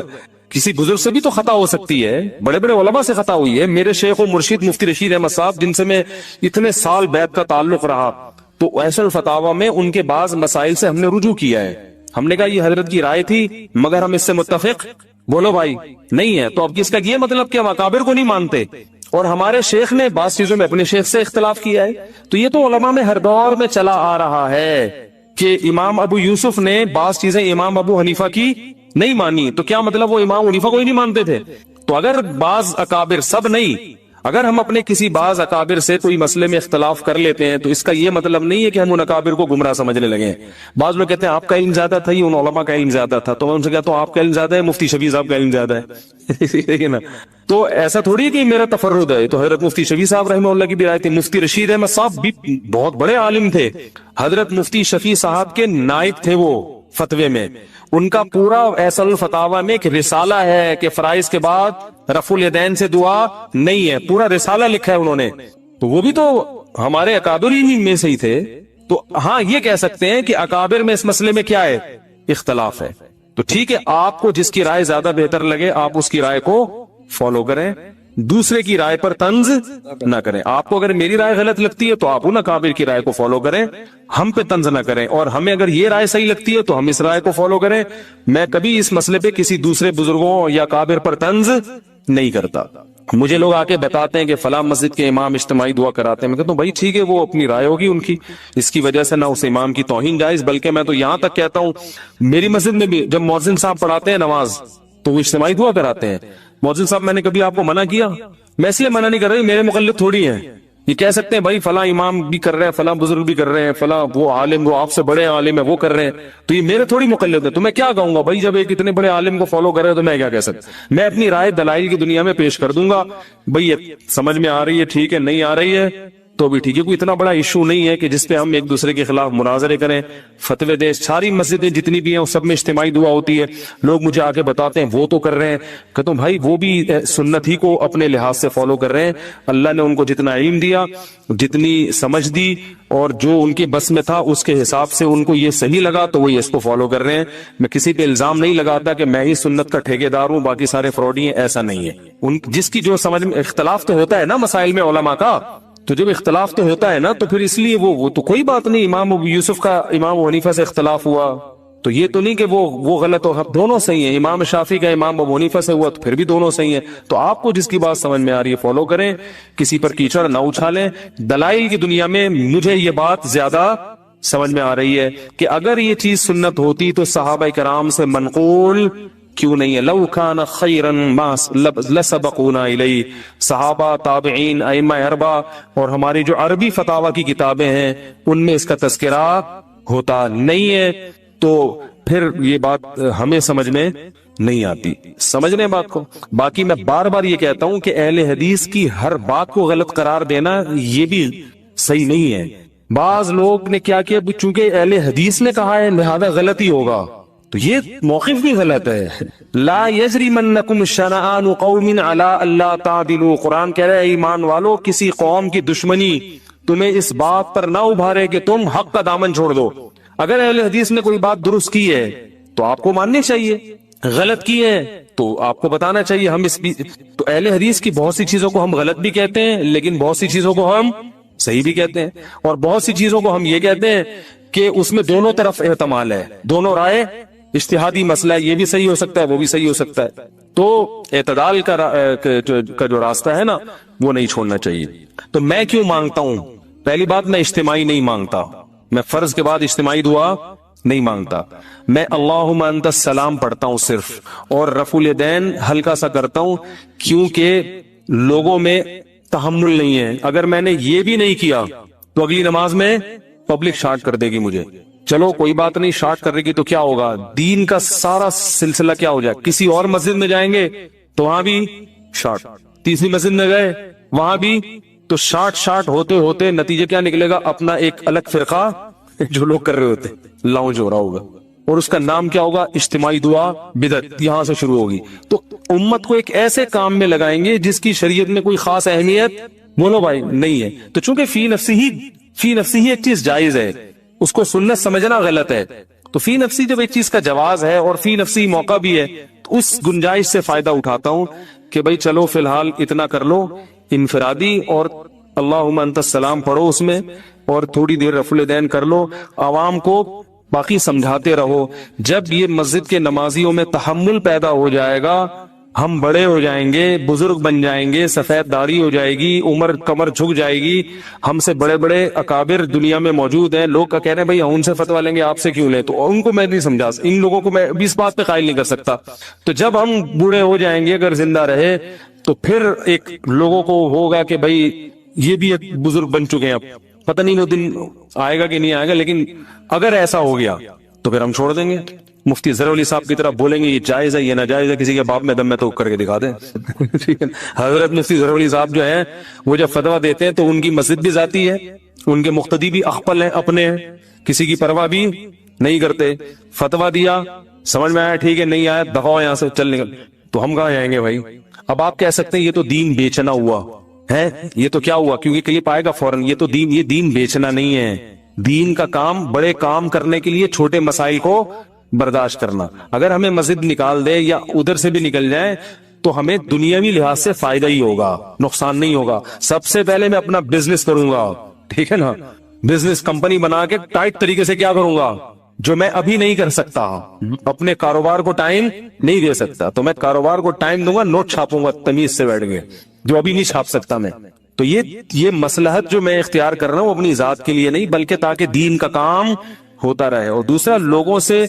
[SPEAKER 2] کسی بزرگ سے بھی تو خطا ہو سکتی ہے، بڑے بڑے علماء سے خطا ہوئی ہے۔ میرے شیخ و مرشد مفتی رشید احمد صاحب، جن سے میں اتنے سال بیعت کا تعلق رہا، تو ایسا الفتاوی میں ان کے بعض مسائل سے ہم نے رجوع کیا ہے۔ ہم نے کہا یہ حضرت کی رائے تھی مگر ہم اس سے متفق بولو بھائی نہیں ہے، تو اب اس کا یہ مطلب کہ ہم اکابر کو نہیں مانتے؟ اور ہمارے شیخ نے بعض چیزوں میں اپنے شیخ سے اختلاف کیا ہے، تو یہ تو علماء میں ہر دور میں چلا آ رہا ہے کہ امام ابو یوسف نے بعض چیزیں امام ابو حنیفہ کی نہیں مانی، تو کیا مطلب وہ امام حنیفہ کو ہی نہیں مانتے تھے؟ تو اگر بعض اکابر، سب نہیں، اگر ہم اپنے کسی بعض اکابر سے کوئی مسئلے میں اختلاف کر لیتے ہیں تو اس کا یہ مطلب نہیں ہے کہ ہم ان اکابر کو گمراہ سمجھنے لگے ہیں۔ بعض لوگ کہتے ہیں آپ کا علم زیادہ تھا، یہ ان علماء کا علم زیادہ تھا، تو میں ان سے کہتا ہوں آپ کا علم زیادہ ہے، مفتی شفیع صاحب کا علم زیادہ ہے نا۔ تو ایسا تھوڑی ہے کہ میرا تفرد ہے، تو حضرت مفتی شفیع صاحب رحمہ اللہ کی بھی رائے تھی۔ مفتی رشید احمد صاحب بھی بہت بڑے عالم تھے، حضرت مفتی شفیع صاحب کے نائب تھے وہ فتوے میں۔ ان کا پورا ایسا الفتاوی میں ایک رسالہ ہے کہ فرائض کے بعد رفع الیدین سے دعا نہیں ہے، پورا رسالہ لکھا ہے انہوں نے، تو وہ بھی تو ہمارے اکابر ہی میں سے ہی تھے۔ تو ہاں یہ کہہ سکتے ہیں کہ اکابر میں اس مسئلے میں کیا ہے؟ اختلاف ہے، تو ٹھیک ہے، آپ کو جس کی رائے زیادہ بہتر لگے آپ اس کی رائے کو فالو کریں، دوسرے کی رائے پر طنز نہ کریں۔ آپ کو اگر میری رائے غلط لگتی ہے تو آپ ان اکابر کی رائے کو فالو کریں، ہم پہ طنز نہ کریں، اور ہمیں اگر یہ رائے صحیح لگتی ہے تو ہم اس رائے کو فالو کریں۔ میں کبھی اس مسئلے پہ کسی دوسرے بزرگوں یا اکابر پر طنز نہیں کرتا۔ مجھے لوگ آ کے بتاتے ہیں کہ فلاں مسجد کے امام اجتماعی دعا کراتے ہیں، میں کہتا ہوں بھائی ٹھیک ہے، وہ اپنی رائے ہوگی ان کی، اس کی وجہ سے نہ اس امام کی توہین جائز، بلکہ میں تو یہاں تک کہتا ہوں میری مسجد میں بھی جب مؤذن صاحب پڑھاتے ہیں نماز تو وہ اجتماعی دعا کراتے ہیں۔ مؤذن صاحب میں نے کبھی آپ کو منع کیا؟ میں اس لیے منع نہیں کر رہا، میرے مقلد تھوڑی ہیں، یہ کہہ سکتے ہیں بھائی فلاں امام بھی کر رہے ہیں، فلاں بزرگ بھی کر رہے ہیں، فلاں وہ عالم، وہ آپ سے بڑے عالم ہے وہ کر رہے ہیں، تو یہ میرے تھوڑی مقلد ہے، تو میں کیا کہوں گا بھائی جب ایک اتنے بڑے عالم کو فالو کر رہے ہیں تو میں کیا کہہ سکتا؟ میں اپنی رائے دلائل کی دنیا میں پیش کر دوں گا، بھئی یہ سمجھ میں آ رہی ہے ٹھیک ہے، نہیں آ رہی ہے تو بھی ٹھیک ہے، کوئی اتنا بڑا ایشو نہیں ہے کہ جس پہ ہم ایک دوسرے کے خلاف مناظرے کریں، فتوے دیں۔ ساری مسجدیں جتنی بھی ہیں وہ سب میں اجتماعی دعا ہوتی ہے، لوگ مجھے آ کے بتاتے ہیں وہ تو کر رہے ہیں، کہتا ہوں بھائی وہ بھی سنت ہی کو اپنے لحاظ سے فالو کر رہے ہیں، اللہ نے ان کو جتنا علم دیا، جتنی سمجھ دی، اور جو ان کے بس میں تھا اس کے حساب سے ان کو یہ صحیح لگا تو وہ اس کو فالو کر رہے ہیں۔ میں کسی پہ الزام نہیں لگاتا کہ میں ہی سنت کا ٹھیکیدار ہوں باقی سارے فراڈی ہیں، ایسا نہیں ہے۔ ان جس کی جو سمجھ میں اختلاف تو ہوتا ہے نا مسائل میں علماء کا، تو جب اختلاف تو ہوتا ہے نا تو پھر اس لیے وہ تو کوئی بات نہیں، امام ابو یوسف کا امام ابو حنیفہ سے اختلاف ہوا تو یہ تو نہیں کہ وہ غلط ہو، دونوں صحیح ہیں، امام شافعی کا امام ابو حنیفہ سے ہوا تو پھر بھی دونوں صحیح ہیں۔ تو آپ کو جس کی بات سمجھ میں آ رہی ہے فالو کریں، کسی پر کیچڑ نہ اچھالیں۔ دلائل کی دنیا میں مجھے یہ بات زیادہ سمجھ میں آ رہی ہے کہ اگر یہ چیز سنت ہوتی تو صحابہ کرام سے منقول کیوں نہیں ہے؟ لو کان خیرا ما لسبقونا الیہ، صحابہ، تابعین، ائمہ اربع اور ہماری جو عربی فتاوی کی کتابیں ہیں ان میں اس کا تذکرہ ہوتا نہیں ہے، تو پھر یہ بات ہمیں سمجھ میں نہیں آتی۔ سمجھ رہے ہیں بات کو؟ باقی میں بار بار یہ کہتا ہوں کہ اہل حدیث کی ہر بات کو غلط قرار دینا یہ بھی صحیح نہیں ہے۔ بعض لوگ نے کیا کیا، چونکہ اہل حدیث نے کہا ہے لہذا غلط ہی ہوگا، تو یہ موقف بھی غلط ہے۔ لا یجرمنکم شنآن قوم علی الا تعدلوا، قرآن کہہ رہا ہے ایمان والو کسی قوم کی دشمنی تمہیں اس بات پر نہ ابھارے کہ تم حق کا دامن چھوڑ دو۔ اگر اہل حدیث نے کوئی بات درست کی ہے تو آپ کو ماننی چاہیے، غلط کی ہے تو آپ کو بتانا چاہیے۔ ہم تو اہل حدیث کی بہت سی چیزوں کو ہم غلط بھی کہتے ہیں، لیکن بہت سی چیزوں کو ہم صحیح بھی کہتے ہیں، اور بہت سی چیزوں کو ہم یہ کہتے ہیں کہ اس میں دونوں طرف احتمال ہے، دونوں رائے، اجتہادی مسئلہ ہے، یہ بھی صحیح ہو سکتا ہے وہ بھی صحیح ہو سکتا ہے، تو اعتدال کا جو راستہ ہے نا وہ نہیں چھوڑنا چاہیے۔ تو میں کیوں مانگتا ہوں؟ پہلی بات، میں اجتماعی نہیں مانگتا، میں فرض کے بعد اجتماعی دعا نہیں مانگتا، میں اللہم انت السلام پڑھتا ہوں صرف، اور رفع الیدین ہلکا سا کرتا ہوں کیونکہ لوگوں میں تحمل نہیں ہے۔ اگر میں نے یہ بھی نہیں کیا تو اگلی نماز میں پبلک شارٹ کر دے گی مجھے. چلو کوئی بات نہیں, شارٹ کر رہے گی تو کیا ہوگا, دین کا سارا سلسلہ کیا ہو جائے. کسی اور مسجد میں جائیں گے تو وہاں بھی شارٹ, تیسری مسجد میں گئے وہاں بھی, تو شارٹ ہوتے ہوتے نتیجہ کیا نکلے گا, اپنا ایک الگ فرقہ جو لوگ کر رہے ہوتے لانچ ہو رہا ہوگا, اور اس کا نام کیا ہوگا, اجتماعی دعا بدعت, یہاں سے شروع ہوگی. تو امت کو ایک ایسے کام میں لگائیں گے جس کی شریعت میں کوئی خاص اہمیت بولو بھائی نہیں ہے. تو چونکہ فی نفسی ہی ایک چیز جائز ہے, اس کو سنت سمجھنا غلط ہے. تو فی نفسی جب ایک چیز کا جواز ہے اور فی نفسی موقع بھی ہے, تو اس گنجائش سے فائدہ اٹھاتا ہوں کہ بھائی چلو فی الحال اتنا کر لو انفرادی, اور اللہم انت السلام پڑھو اس میں, اور تھوڑی دیر رفع الیدین کر لو, عوام کو باقی سمجھاتے رہو. جب یہ مسجد کے نمازیوں میں تحمل پیدا ہو جائے گا, ہم بڑے ہو جائیں گے, بزرگ بن جائیں گے, سفید داڑھی ہو جائے گی, عمر کمر جھک جائے گی, ہم سے بڑے بڑے اکابر دنیا میں موجود ہیں, لوگ کا کہہ رہے ہیں بھائی ہم ان سے فتویٰ لیں گے آپ سے کیوں لیں, تو ان کو میں نہیں سمجھا, ان لوگوں کو میں اس بات پہ قائل نہیں کر سکتا. تو جب ہم بوڑھے ہو جائیں گے اگر زندہ رہے, تو پھر ایک لوگوں کو ہوگا کہ بھائی یہ بھی ایک بزرگ بن چکے ہیں, اب پتہ نہیں وہ دن آئے گا کہ نہیں آئے گا, لیکن اگر ایسا ہو گیا تو پھر ہم چھوڑ دیں گے. مفتی ظہیر علی صاحب کی طرح بولیں گے یہ جائز ہے یہ ناجائز ہے, کسی کے باپ میں دم میں تو کر کے دکھا دیں. حضرت مفتی ظہیر علی صاحب جو ہیں وہ جب فتویٰ دیتے ہیں تو ان کی مسجد بھی ذاتی ہے, ان کے مقتدی بھی اخپل ہیں, اپنے ہیں, کسی کی پرواہ بھی نہیں کرتے. فتویٰ دیا, سمجھ میں آیا ٹھیک ہے, نہیں آیا دفاع یہاں سے چل نکل, تو ہم کہاں جائیں گے بھائی. اب آپ کہہ سکتے ہیں یہ تو دین بیچنا ہوا ہے, یہ تو کیا ہوا, کیونکہ کلپ آئے گا فوراً, یہ تو یہ دین بیچنا نہیں ہے. دین کا کام بڑے کام کرنے کے لیے چھوٹے مسائل کو برداشت کرنا. اگر ہمیں مسجد نکال دے یا ادھر سے بھی نکل جائے تو ہمیں دنیاوی لحاظ سے فائدہ ہی ہوگا, نقصان نہیں ہوگا. سب سے پہلے میں اپنا بزنس کروں گا, ٹھیک ہے نا, بزنس کمپنی بنا کے ٹائٹ طریقے سے کیا کروں گا, جو میں ابھی نہیں کر سکتا, اپنے کاروبار کو ٹائم نہیں دے سکتا, تو میں کاروبار کو ٹائم دوں گا, نوٹ چھاپوں گا تمیز سے بیٹھ کے, جو ابھی نہیں چھاپ سکتا میں. تو یہ مصلحت جو میں اختیار کر رہا ہوں اپنی ذات کے لیے نہیں, بلکہ تاکہ دین کا کام ہوتا رہے. اور دوسرا, لوگوں سے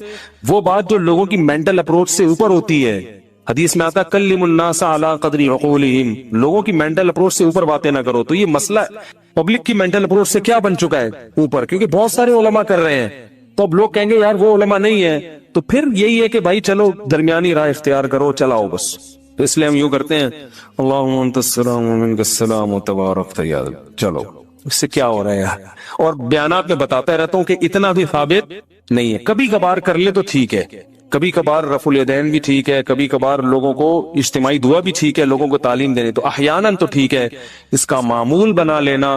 [SPEAKER 2] وہ بات جو لوگوں کی مینٹل اپروچ سے اوپر ہوتی ہے, حدیث میں آتا کلم الناس علی قدر عقولہم, لوگوں کی مینٹل اپروچ سے اوپر باتیں نہ کرو. تو یہ مسئلہ پبلک کی مینٹل اپروچ سے کیا بن چکا ہے اوپر, کیونکہ بہت سارے علماء کر رہے ہیں, تو اب لوگ کہیں گے یار وہ علماء نہیں ہے, تو پھر یہی ہے کہ بھائی چلو درمیانی راہ اختیار کرو, چلاؤ بس. تو اس لیے ہم یوں کرتے ہیں اللہم انت السلام ومنک السلام وتبارکت یا, چلو اس سے کیا ہو رہا ہے یار. اور بیانات میں بتاتا رہتا ہوں کہ اتنا بھی ثابت نہیں ہے, کبھی کبھار کر لے تو ٹھیک ہے, کبھی کبھار رفع الیدین بھی ٹھیک ہے, کبھی کبھار لوگوں کو اجتماعی دعا بھی ٹھیک ہے, لوگوں کو تعلیم دینے, تو احیاناً تو ٹھیک ہے. اس کا معمول بنا لینا,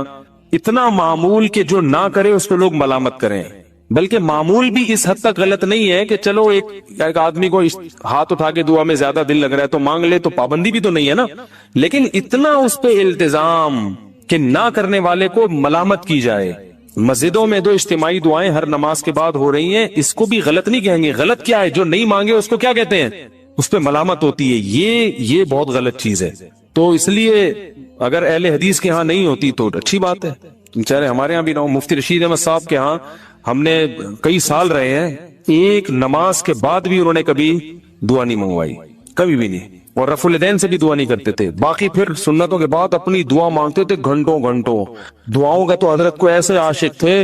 [SPEAKER 2] اتنا معمول کہ جو نہ کرے اس کو لوگ ملامت کریں, بلکہ معمول بھی اس حد تک غلط نہیں ہے کہ چلو ایک آدمی کو ہاتھ اٹھا کے دعا میں زیادہ دل لگ رہا ہے تو مانگ لے, تو پابندی بھی تو نہیں ہے نا, لیکن اتنا اس پہ التزام کہ نہ کرنے والے کو ملامت کی جائے. مسجدوں میں دو اجتماعی دعائیں ہر نماز کے بعد ہو رہی ہیں, اس کو بھی غلط نہیں کہیں گے. غلط کیا ہے, جو نہیں مانگے اس کو کیا کہتے ہیں, اس پہ ملامت ہوتی ہے. یہ بہت غلط چیز ہے. تو اس لیے اگر اہل حدیث کے ہاں نہیں ہوتی تو اچھی بات ہے, چاہے ہمارے ہاں بھی نہ ہو. مفتی رشید احمد صاحب کے ہاں ہم نے کئی سال رہے ہیں, ایک نماز کے بعد بھی انہوں نے کبھی دعا نہیں منگوائی, کبھی بھی نہیں, اور رفع الیدین سے بھی دعا نہیں کرتے تھے. باقی پھر سنتوں کے بعد اپنی دعا مانگتے تھے گھنٹوں گھنٹوں. دعاؤں کا تو حضرت کو ایسے عاشق تھے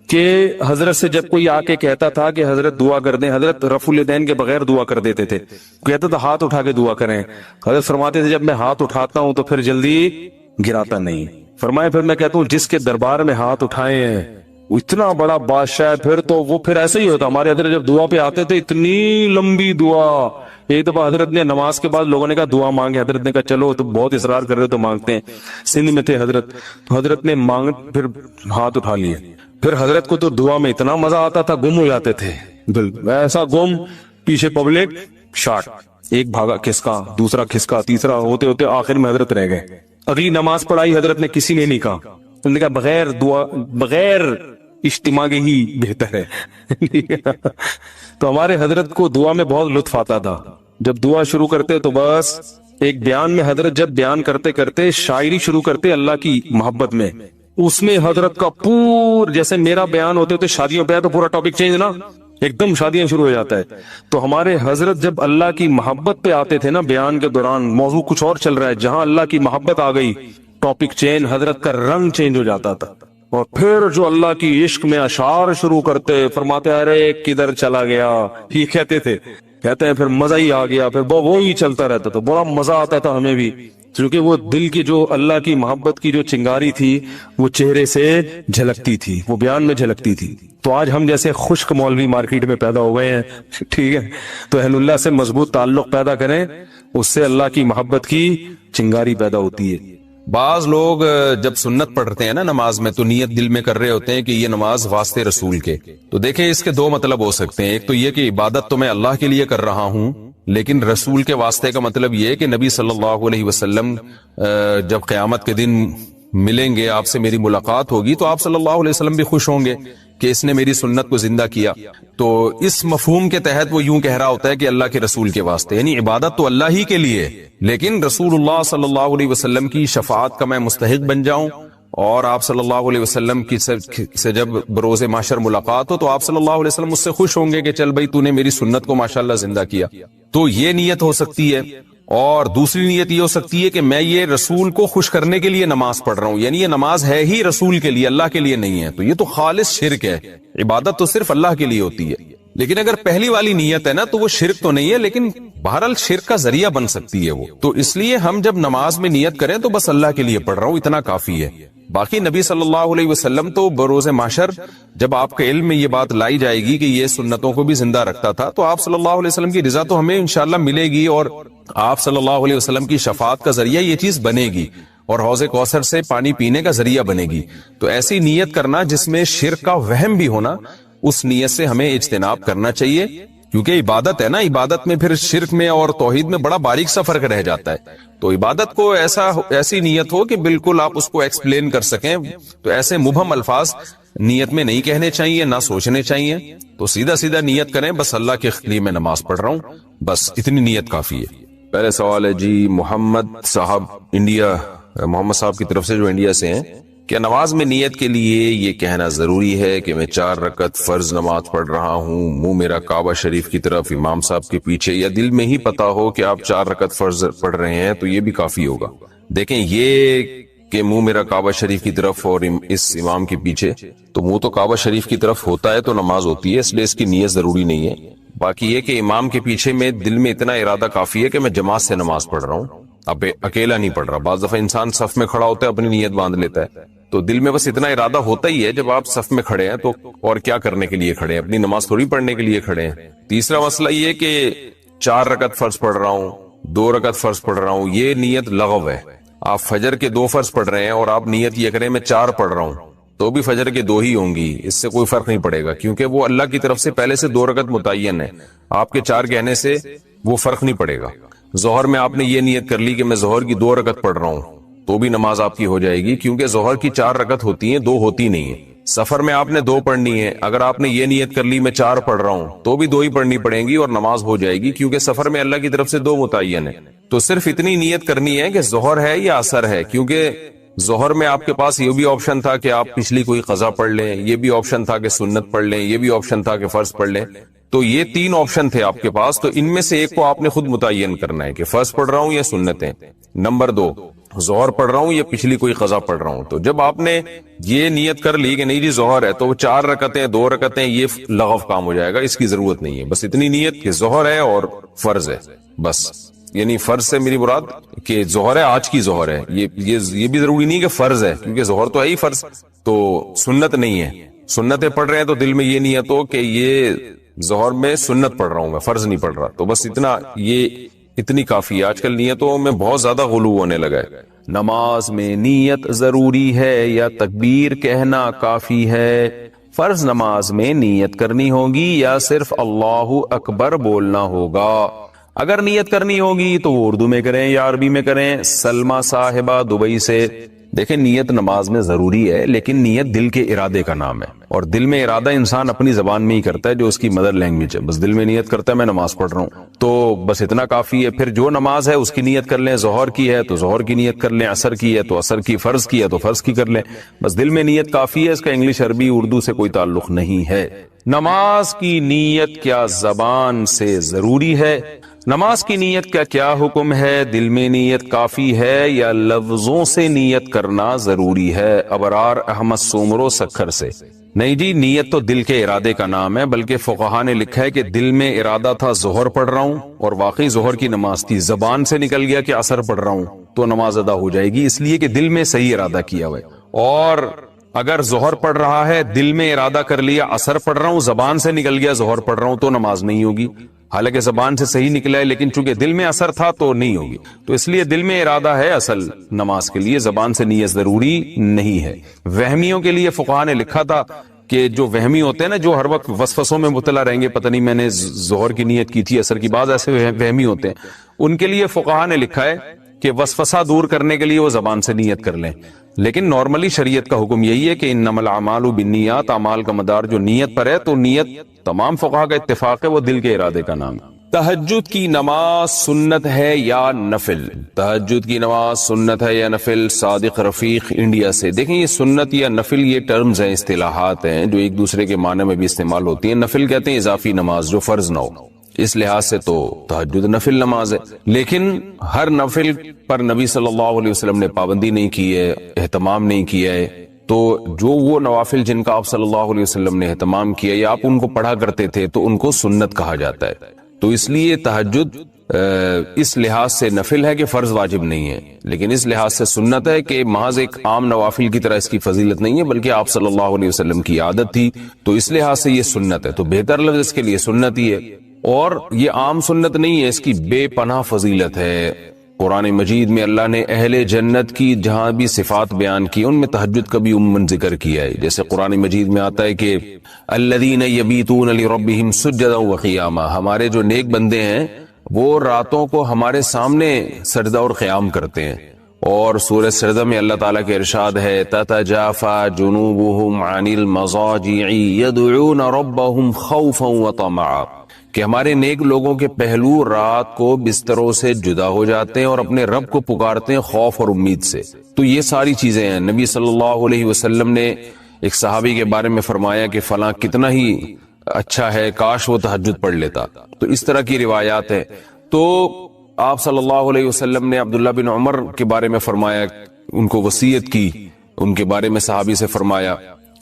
[SPEAKER 2] کہ حضرت سے جب کوئی آ کے کہتا تھا کہ حضرت دعا کر دیں, حضرت رفع الیدین کے بغیر دعا کر دیتے تھے. کہتا تھا ہاتھ اٹھا کے دعا کریں, حضرت فرماتے تھے جب میں ہاتھ اٹھاتا ہوں تو پھر جلدی گراتا نہیں. فرمائے پھر میں کہتا ہوں جس کے دربار میں ہاتھ اٹھائے ہیں اتنا بڑا بادشاہ ہے, پھر تو وہ پھر ایسا ہی ہوتا. ہمارے حضرت جب دعا پہ آتے تھے اتنی لمبی دعا, ایک دفعہ حضرت نے نماز کے بعد لوگوں نے کہا دعا مانگے, حضرت نے کہا چلو تو بہت اصرار کر رہے تو مانگتے ہیں. سندھ میں تھے حضرت, تو حضرت نے پھر ہاتھ اٹھا لیے. پھر حضرت کو تو دعا میں اتنا مزہ آتا تھا, گم ہو جاتے تھے, ایسا گم, پیچھے پبلک شارٹ, ایک بھاگا کھسکا, دوسرا کھسکا, تیسرا, ہوتے ہوتے آخر میں حضرت رہ گئے. اگلی نماز پڑھائی حضرت نے, کسی نے نہیں کہا, انہوں نے کہا بغیر دعا بغیر اجتماع کے ہی بہتر ہے. تو ہمارے حضرت کو دعا میں بہت لطف آتا تھا. جب دعا شروع کرتے تو بس ایک بیان میں حضرت جب بیان کرتے کرتے شاعری شروع کرتے اللہ کی محبت میں, اس میں حضرت کا جیسے میرا بیان ہوتے ہوتے شادیوں پہ ہے تو پورا ٹاپک چینج نا, ایک دم شادیاں شروع ہو جاتا ہے. تو ہمارے حضرت جب اللہ کی محبت پہ آتے تھے نا بیان کے دوران, موضوع کچھ اور چل رہا ہے, جہاں اللہ کی محبت آ گئی ٹاپک چینج, حضرت کا رنگ چینج ہو جاتا تھا. اور پھر جو اللہ کی عشق میں اشعار شروع کرتے، فرماتے ارے کدھر چلا گیا، یہ کہتے تھے، کہتے ہیں پھر مزہ ہی آ گیا، پھر وہی چلتا رہتا تھا، بڑا مزہ آتا تھا ہمیں بھی، کیونکہ وہ دل کی جو اللہ کی محبت کی جو چنگاری تھی وہ چہرے سے جھلکتی تھی، وہ بیان میں جھلکتی تھی۔ تو آج ہم جیسے خشک مولوی مارکیٹ میں پیدا ہو گئے ہیں، ٹھیک ہے، تو اہل اللہ سے مضبوط تعلق پیدا کریں، اس سے اللہ کی محبت کی چنگاری پیدا ہوتی ہے۔
[SPEAKER 3] بعض لوگ جب سنت پڑھتے ہیں نا نماز میں تو نیت دل میں کر رہے ہوتے ہیں کہ یہ نماز واسطے رسول کے، تو دیکھیں اس کے دو مطلب ہو سکتے ہیں۔ ایک تو یہ کہ عبادت تو میں اللہ کے لیے کر رہا ہوں، لیکن رسول کے واسطے کا مطلب یہ ہے کہ نبی صلی اللہ علیہ وسلم جب قیامت کے دن ملیں گے، آپ سے میری ملاقات ہوگی، تو آپ صلی اللہ علیہ وسلم بھی خوش ہوں گے کہ اس نے میری سنت کو زندہ کیا۔ تو اس مفہوم کے تحت وہ یوں کہہ رہا ہوتا ہے کہ اللہ کے رسول کے واسطے، یعنی عبادت تو اللہ ہی کے لیے، لیکن رسول اللہ صلی اللہ علیہ وسلم کی شفاعت کا میں مستحق بن جاؤں، اور آپ صلی اللہ علیہ وسلم کی سے جب بروز محشر ملاقات ہو تو آپ صلی اللہ علیہ وسلم اس سے خوش ہوں گے کہ چل بھائی تو نے میری سنت کو ماشاءاللہ زندہ کیا۔ تو یہ نیت ہو سکتی ہے، اور دوسری نیت یہ ہو سکتی ہے کہ میں یہ رسول کو خوش کرنے کے لیے نماز پڑھ رہا ہوں، یعنی یہ نماز ہے ہی رسول کے لیے، اللہ کے لیے نہیں ہے، تو یہ تو خالص شرک ہے۔ عبادت تو صرف اللہ کے لیے ہوتی ہے، لیکن اگر پہلی والی نیت ہے نا تو وہ شرک تو نہیں ہے، لیکن بہرحال شرک کا ذریعہ بن سکتی ہے وہ۔ تو اس لیے ہم جب نماز میں نیت کریں تو بس اللہ کے لیے پڑھ رہا ہوں، اتنا کافی ہے۔ باقی نبی صلی اللہ علیہ وسلم تو بروز محشر جب آپ کے علم میں یہ بات لائی جائے گی کہ یہ سنتوں کو بھی زندہ رکھتا تھا، تو آپ صلی اللہ علیہ وسلم کی رضا تو ہمیں انشاءاللہ ملے گی، اور آپ صلی اللہ علیہ وسلم کی شفاعت کا ذریعہ یہ چیز بنے گی، اور حوض کوثر سے پانی پینے کا ذریعہ بنے گی۔ تو ایسی نیت کرنا جس میں شرک کا وہم بھی ہونا، اس نیت سے ہمیں اجتناب کرنا چاہیے، کیونکہ عبادت ہے نا، عبادت میں پھر شرک میں اور توحید میں بڑا باریک سا فرق رہ جاتا ہے۔ تو عبادت کو ایسی نیت ہو کہ بالکل آپ اس کو ایکسپلین کر سکیں، تو ایسے مبہم الفاظ نیت میں نہیں کہنے چاہیے، نہ سوچنے چاہیے، تو سیدھا سیدھا نیت کریں بس اللہ کے لیے میں نماز پڑھ رہا ہوں، بس اتنی نیت کافی ہے۔
[SPEAKER 1] پہلے سوال ہے جی محمد صاحب انڈیا، محمد صاحب کی طرف سے جو انڈیا سے ہیں، کیا نماز میں نیت کے لیے یہ کہنا ضروری ہے کہ میں 4 رکعت فرض نماز پڑھ رہا ہوں، منہ میرا کعبہ شریف کی طرف امام صاحب کے پیچھے، یا دل میں ہی پتا ہو کہ آپ 4 رکعت فرض پڑھ رہے ہیں تو یہ بھی کافی ہوگا؟ دیکھیں، یہ کہ منہ میرا کعبہ شریف کی طرف اور اس امام کے پیچھے، تو منہ تو کعبہ شریف کی طرف ہوتا ہے تو نماز ہوتی ہے، اس لیے اس کی نیت ضروری نہیں ہے۔ باقی یہ کہ امام کے پیچھے میں دل میں اتنا ارادہ کافی ہے کہ میں جماعت سے نماز پڑھ رہا ہوں، اب اکیلا نہیں پڑھ رہا۔ بعض دفعہ انسان صف میں کھڑا ہوتا ہے اپنی نیت باندھ لیتا ہے، تو دل میں بس اتنا ارادہ ہوتا ہی ہے جب آپ صف میں کھڑے ہیں، تو اور کیا کرنے کے لیے کھڑے ہیں؟ اپنی نماز تھوڑی پڑھنے کے لیے کھڑے ہیں۔ تیسرا مسئلہ یہ کہ 4 رکعت فرض پڑھ رہا ہوں، 2 رکعت فرض پڑھ رہا ہوں، یہ نیت لغو ہے۔ آپ فجر کے 2 فرض پڑھ رہے ہیں اور آپ نیت یہ کریں میں 4 پڑھ رہا ہوں، تو بھی فجر کے 2 ہی ہوں گی، اس سے کوئی فرق نہیں پڑے گا، کیونکہ وہ اللہ کی طرف سے پہلے سے 2 رکعت متعین ہے، آپ کے 4 کہنے سے وہ فرق نہیں پڑے گا۔ ظہر میں آپ نے یہ نیت کر لی کہ میں ظہر کی 2 رکعت پڑھ رہا ہوں، تو بھی نماز آپ کی ہو جائے گی، کیونکہ ظہر کی 4 رکعت ہوتی ہیں، 2 ہوتی نہیں ہیں۔ سفر میں آپ نے 2 پڑھنی ہے، اگر آپ نے یہ نیت کر لی میں 4 پڑھ رہا ہوں تو بھی 2 ہی پڑھنی پڑیں گی اور نماز ہو جائے گی، کیونکہ سفر میں اللہ کی طرف سے 2 متعین ہے۔ تو صرف اتنی نیت کرنی ہے کہ ظہر ہے یا عصر ہے، کیونکہ ظہر میں آپ کے پاس یہ بھی آپشن تھا کہ آپ پچھلی کوئی قضا پڑھ لیں، یہ بھی آپشن تھا کہ سنت پڑھ لیں، یہ بھی آپشن تھا کہ فرض پڑھ لیں، تو یہ 3 آپشن تھے آپ کے پاس، تو ان میں سے ایک کو آپ نے خود متعین کرنا ہے کہ فرض پڑھ رہا ہوں یا سنتیں۔ نمبر 2، ظہر پڑھ رہا ہوں یا پچھلی کوئی قضا پڑھ رہا ہوں۔ تو جب آپ نے یہ نیت کر لی کہ نہیں جی ظہر ہے، تو 4 رکعتیں 2 رکعتیں یہ لغو کام ہو جائے گا، اس کی ضرورت نہیں ہے۔ بس اتنی نیت کہ ظہر ہے اور فرض ہے، بس۔ یعنی فرض سے میری مراد کہ ظہر ہے، آج کی ظہر ہے، یہ بھی ضروری نہیں کہ فرض ہے، کیونکہ ظہر تو ہے ہی فرض، تو سنت نہیں ہے۔ سنتیں پڑھ رہے ہیں تو دل میں یہ نیت ہو کہ یہ ظہر میں سنت پڑھ رہا ہوں، میں فرض نہیں پڑھ رہا، تو بس اتنا، یہ اتنی کافی ہے۔ آج کل نیتوں میں بہت زیادہ غلو ہونے لگا ہے۔ نماز میں نیت ضروری ہے یا تکبیر کہنا کافی ہے؟ فرض نماز میں نیت کرنی ہوگی یا صرف اللہ اکبر بولنا ہوگا؟ اگر نیت کرنی ہوگی تو وہ اردو میں کریں یا عربی میں کریں۔ سلمہ صاحبہ دبئی سے، دیکھیں نیت نماز میں ضروری ہے، لیکن نیت دل کے ارادے کا نام ہے، اور دل میں ارادہ انسان اپنی زبان میں ہی کرتا ہے جو اس کی مدر لینگویج ہے، بس دل میں نیت کرتا ہے میں نماز پڑھ رہا ہوں، تو بس اتنا کافی ہے۔ پھر جو نماز ہے اس کی نیت کر لیں، ظہر کی ہے تو ظہر کی نیت کر لیں، عصر کی ہے تو عصر کی، فرض کی ہے تو فرض کی کر لیں، بس دل میں نیت کافی ہے، اس کا انگلش عربی اردو سے کوئی تعلق نہیں ہے۔ نماز کی نیت کیا زبان سے ضروری ہے؟
[SPEAKER 2] نماز کی نیت کا کیا حکم ہے؟ دل میں نیت کافی ہے یا لفظوں سے نیت کرنا ضروری ہے؟ ابرار احمد سومرو سکھر سے۔ نہیں جی، نیت تو دل کے ارادے کا نام ہے، بلکہ فقہا نے لکھا ہے کہ دل میں ارادہ تھا ظہر پڑھ رہا ہوں اور واقعی ظہر کی نماز تھی، زبان سے نکل گیا کہ عصر پڑھ رہا ہوں تو نماز ادا ہو جائے گی، اس لیے کہ دل میں صحیح ارادہ کیا ہوا ہے۔ اور اگر ظہر پڑھ رہا ہے، دل میں ارادہ کر لیا عصر پڑھ رہا ہوں، زبان سے نکل گیا ظہر پڑھ رہا ہوں تو نماز نہیں ہوگی، حالانکہ زبان سے صحیح نکلا ہے لیکن چونکہ دل میں اثر تھا تو نہیں ہوگی۔ تو اس لیے دل میں ارادہ ہے اصل نماز کے لیے، زبان سے نیت ضروری نہیں ہے۔ وہمیوں کے لیے فقہا نے لکھا تھا کہ جو وہمی ہوتے ہیں نا، جو ہر وقت وسوسوں میں مبتلا رہیں گے، پتہ نہیں میں نے ظہر کی نیت کی تھی عصر کی، بعض ایسے وہمی ہوتے ہیں، ان کے لیے فقہا نے لکھا ہے کہ وسوسہ دور کرنے کے لیے وہ زبان سے نیت کر لیں، لیکن نارملی شریعت کا حکم یہی ہے کہ انما الاعمال بالنیات، اعمال کا مدار جو نیت پر ہے، تو نیت تمام فقہا کا اتفاق ہے وہ دل کے ارادے کا نام ہے۔ تہجد کی نماز سنت ہے یا نفل؟ تہجد کی نماز سنت ہے یا نفل؟ صادق رفیق انڈیا سے۔ دیکھیں یہ سنت یا نفل یہ ٹرمز ہیں، اصطلاحات ہیں جو ایک دوسرے کے معنی میں بھی استعمال ہوتی ہیں۔ نفل کہتے ہیں اضافی نماز جو فرض نہ ہو، اس لحاظ سے تو تہجد نفل نماز ہے، لیکن ہر نفل پر نبی صلی اللہ علیہ وسلم نے پابندی نہیں کی ہے، اہتمام نہیں کیا ہے، تو جو وہ نوافل جن کا آپ صلی اللہ علیہ وسلم نے اہتمام کیا یا آپ ان کو پڑھا کرتے تھے تو ان کو سنت کہا جاتا ہے۔ تو اس لیے تہجد اس لحاظ سے نفل ہے کہ فرض واجب نہیں ہے، لیکن اس لحاظ سے سنت ہے کہ محض ایک عام نوافل کی طرح اس کی فضیلت نہیں ہے، بلکہ آپ صلی اللہ علیہ وسلم کی عادت تھی، تو اس لحاظ سے یہ سنت ہے، تو بہتر لفظ اس کے لیے سنت ہی ہے۔ اور یہ عام سنت نہیں ہے، اس کی بے پناہ فضیلت ہے۔ قرآن مجید میں اللہ نے اہل جنت کی جہاں بھی صفات بیان کی ان میں تہجد کا بھی عموماً ذکر کیا ہے، جیسے قرآن مجید میں آتا ہے کہ الذین یبیتون لربہم سجدا وقیاما، ہمارے جو نیک بندے ہیں وہ راتوں کو ہمارے سامنے سجدہ اور قیام کرتے ہیں۔ اور سورہ سجدہ میں اللہ تعالیٰ کے ارشاد ہے تتجافى جنوبهم عن المضاجع يدعون ربهم خوفا وطمعا، کہ ہمارے نیک لوگوں کے پہلو رات کو بستروں سے جدا ہو جاتے ہیں اور اپنے رب کو پکارتے ہیں خوف اور امید سے۔ تو یہ ساری چیزیں ہیں۔ نبی صلی اللہ علیہ وسلم نے ایک صحابی کے بارے میں فرمایا کہ فلاں کتنا ہی اچھا ہے، کاش وہ تہجد پڑھ لیتا، تو اس طرح کی روایات ہیں۔ تو آپ صلی اللہ علیہ وسلم نے عبداللہ بن عمر کے بارے میں فرمایا، ان کو وصیت کی، ان کے بارے میں صحابی سے فرمایا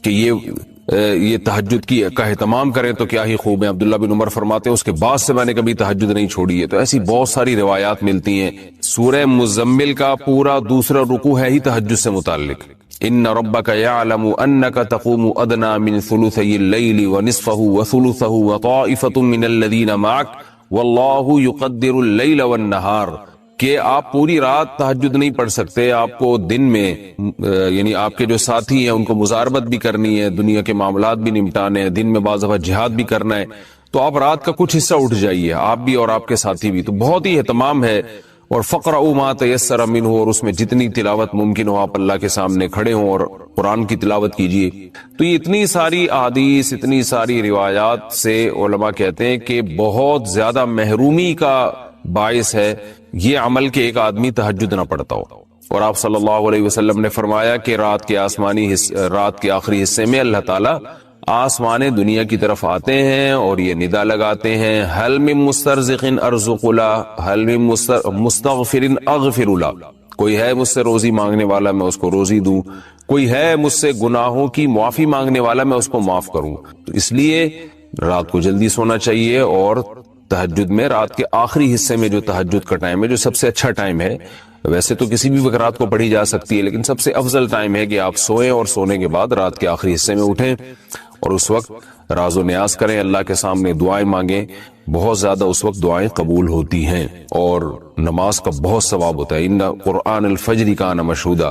[SPEAKER 2] کہ یہ تہجد کی کا اہتمام کریں تو کیا ہی خوب ہے۔ عبداللہ بن عمر فرماتے ہیں اس کے بعد سے میں نے کبھی تہجد نہیں چھوڑی ہے۔ تو ایسی بہت ساری روایات ملتی ہیں۔ سورہ مزمل کا پورا دوسرا رکوع ہے ہی تہجد سے متعلق، ان ربک یعلم انک تقوم ادنی من ثلثی اللیل ونصفہ وثلثہ وطائفۃ من الذین معک واللہ یقدر اللیل والنہار، کہ آپ پوری رات تہجد نہیں پڑھ سکتے، آپ کو دن میں یعنی آپ کے جو ساتھی ہیں ان کو مزاربت بھی کرنی ہے، دنیا کے معاملات بھی نمٹانے ہیں، دن میں بعض دفعہ جہاد بھی کرنا ہے، تو آپ رات کا کچھ حصہ اٹھ جائیے، آپ بھی اور آپ کے ساتھی بھی۔ تو بہت ہی اہتمام ہے۔ اور فقرؤوا ما تیسر منہ، اور اس میں جتنی تلاوت ممکن ہو آپ اللہ کے سامنے کھڑے ہوں اور قرآن کی تلاوت کیجیے۔ تو یہ اتنی ساری احادیث، اتنی ساری روایات سے علماء کہتے ہیں کہ بہت زیادہ محرومی کا باعث ہے یہ عمل کہ ایک آدمی تہجد نہ پڑھتا ہو۔ اور آپ صلی اللہ علیہ وسلم نے فرمایا کہ رات کے آخری حصے میں اللہ تعالیٰ آسمان دنیا کی طرف آتے ہیں اور یہ ندا لگاتے ہیں حل من مسترزق ارزق له، حل من مستغفر اغفر له، کوئی ہے مجھ سے روزی مانگنے والا میں اس کو روزی دوں، کوئی ہے مجھ سے گناہوں کی معافی مانگنے والا میں اس کو معاف کروں۔ تو اس لیے رات کو جلدی سونا چاہیے، اور تہجد میں رات کے آخری حصے میں جو تہجد کا ٹائم ہے جو سب سے اچھا ٹائم ہے، ویسے تو کسی بھی وقت رات کو پڑھی جا سکتی ہے، لیکن سب سے افضل ٹائم ہے کہ آپ سوئیں اور سونے کے بعد رات کے آخری حصے میں اٹھیں اور اس وقت راز و نیاز کریں، اللہ کے سامنے دعائیں مانگیں، بہت زیادہ اس وقت دعائیں قبول ہوتی ہیں اور نماز کا بہت ثواب ہوتا ہے۔ ان قرآن الفجر کان مشہودا،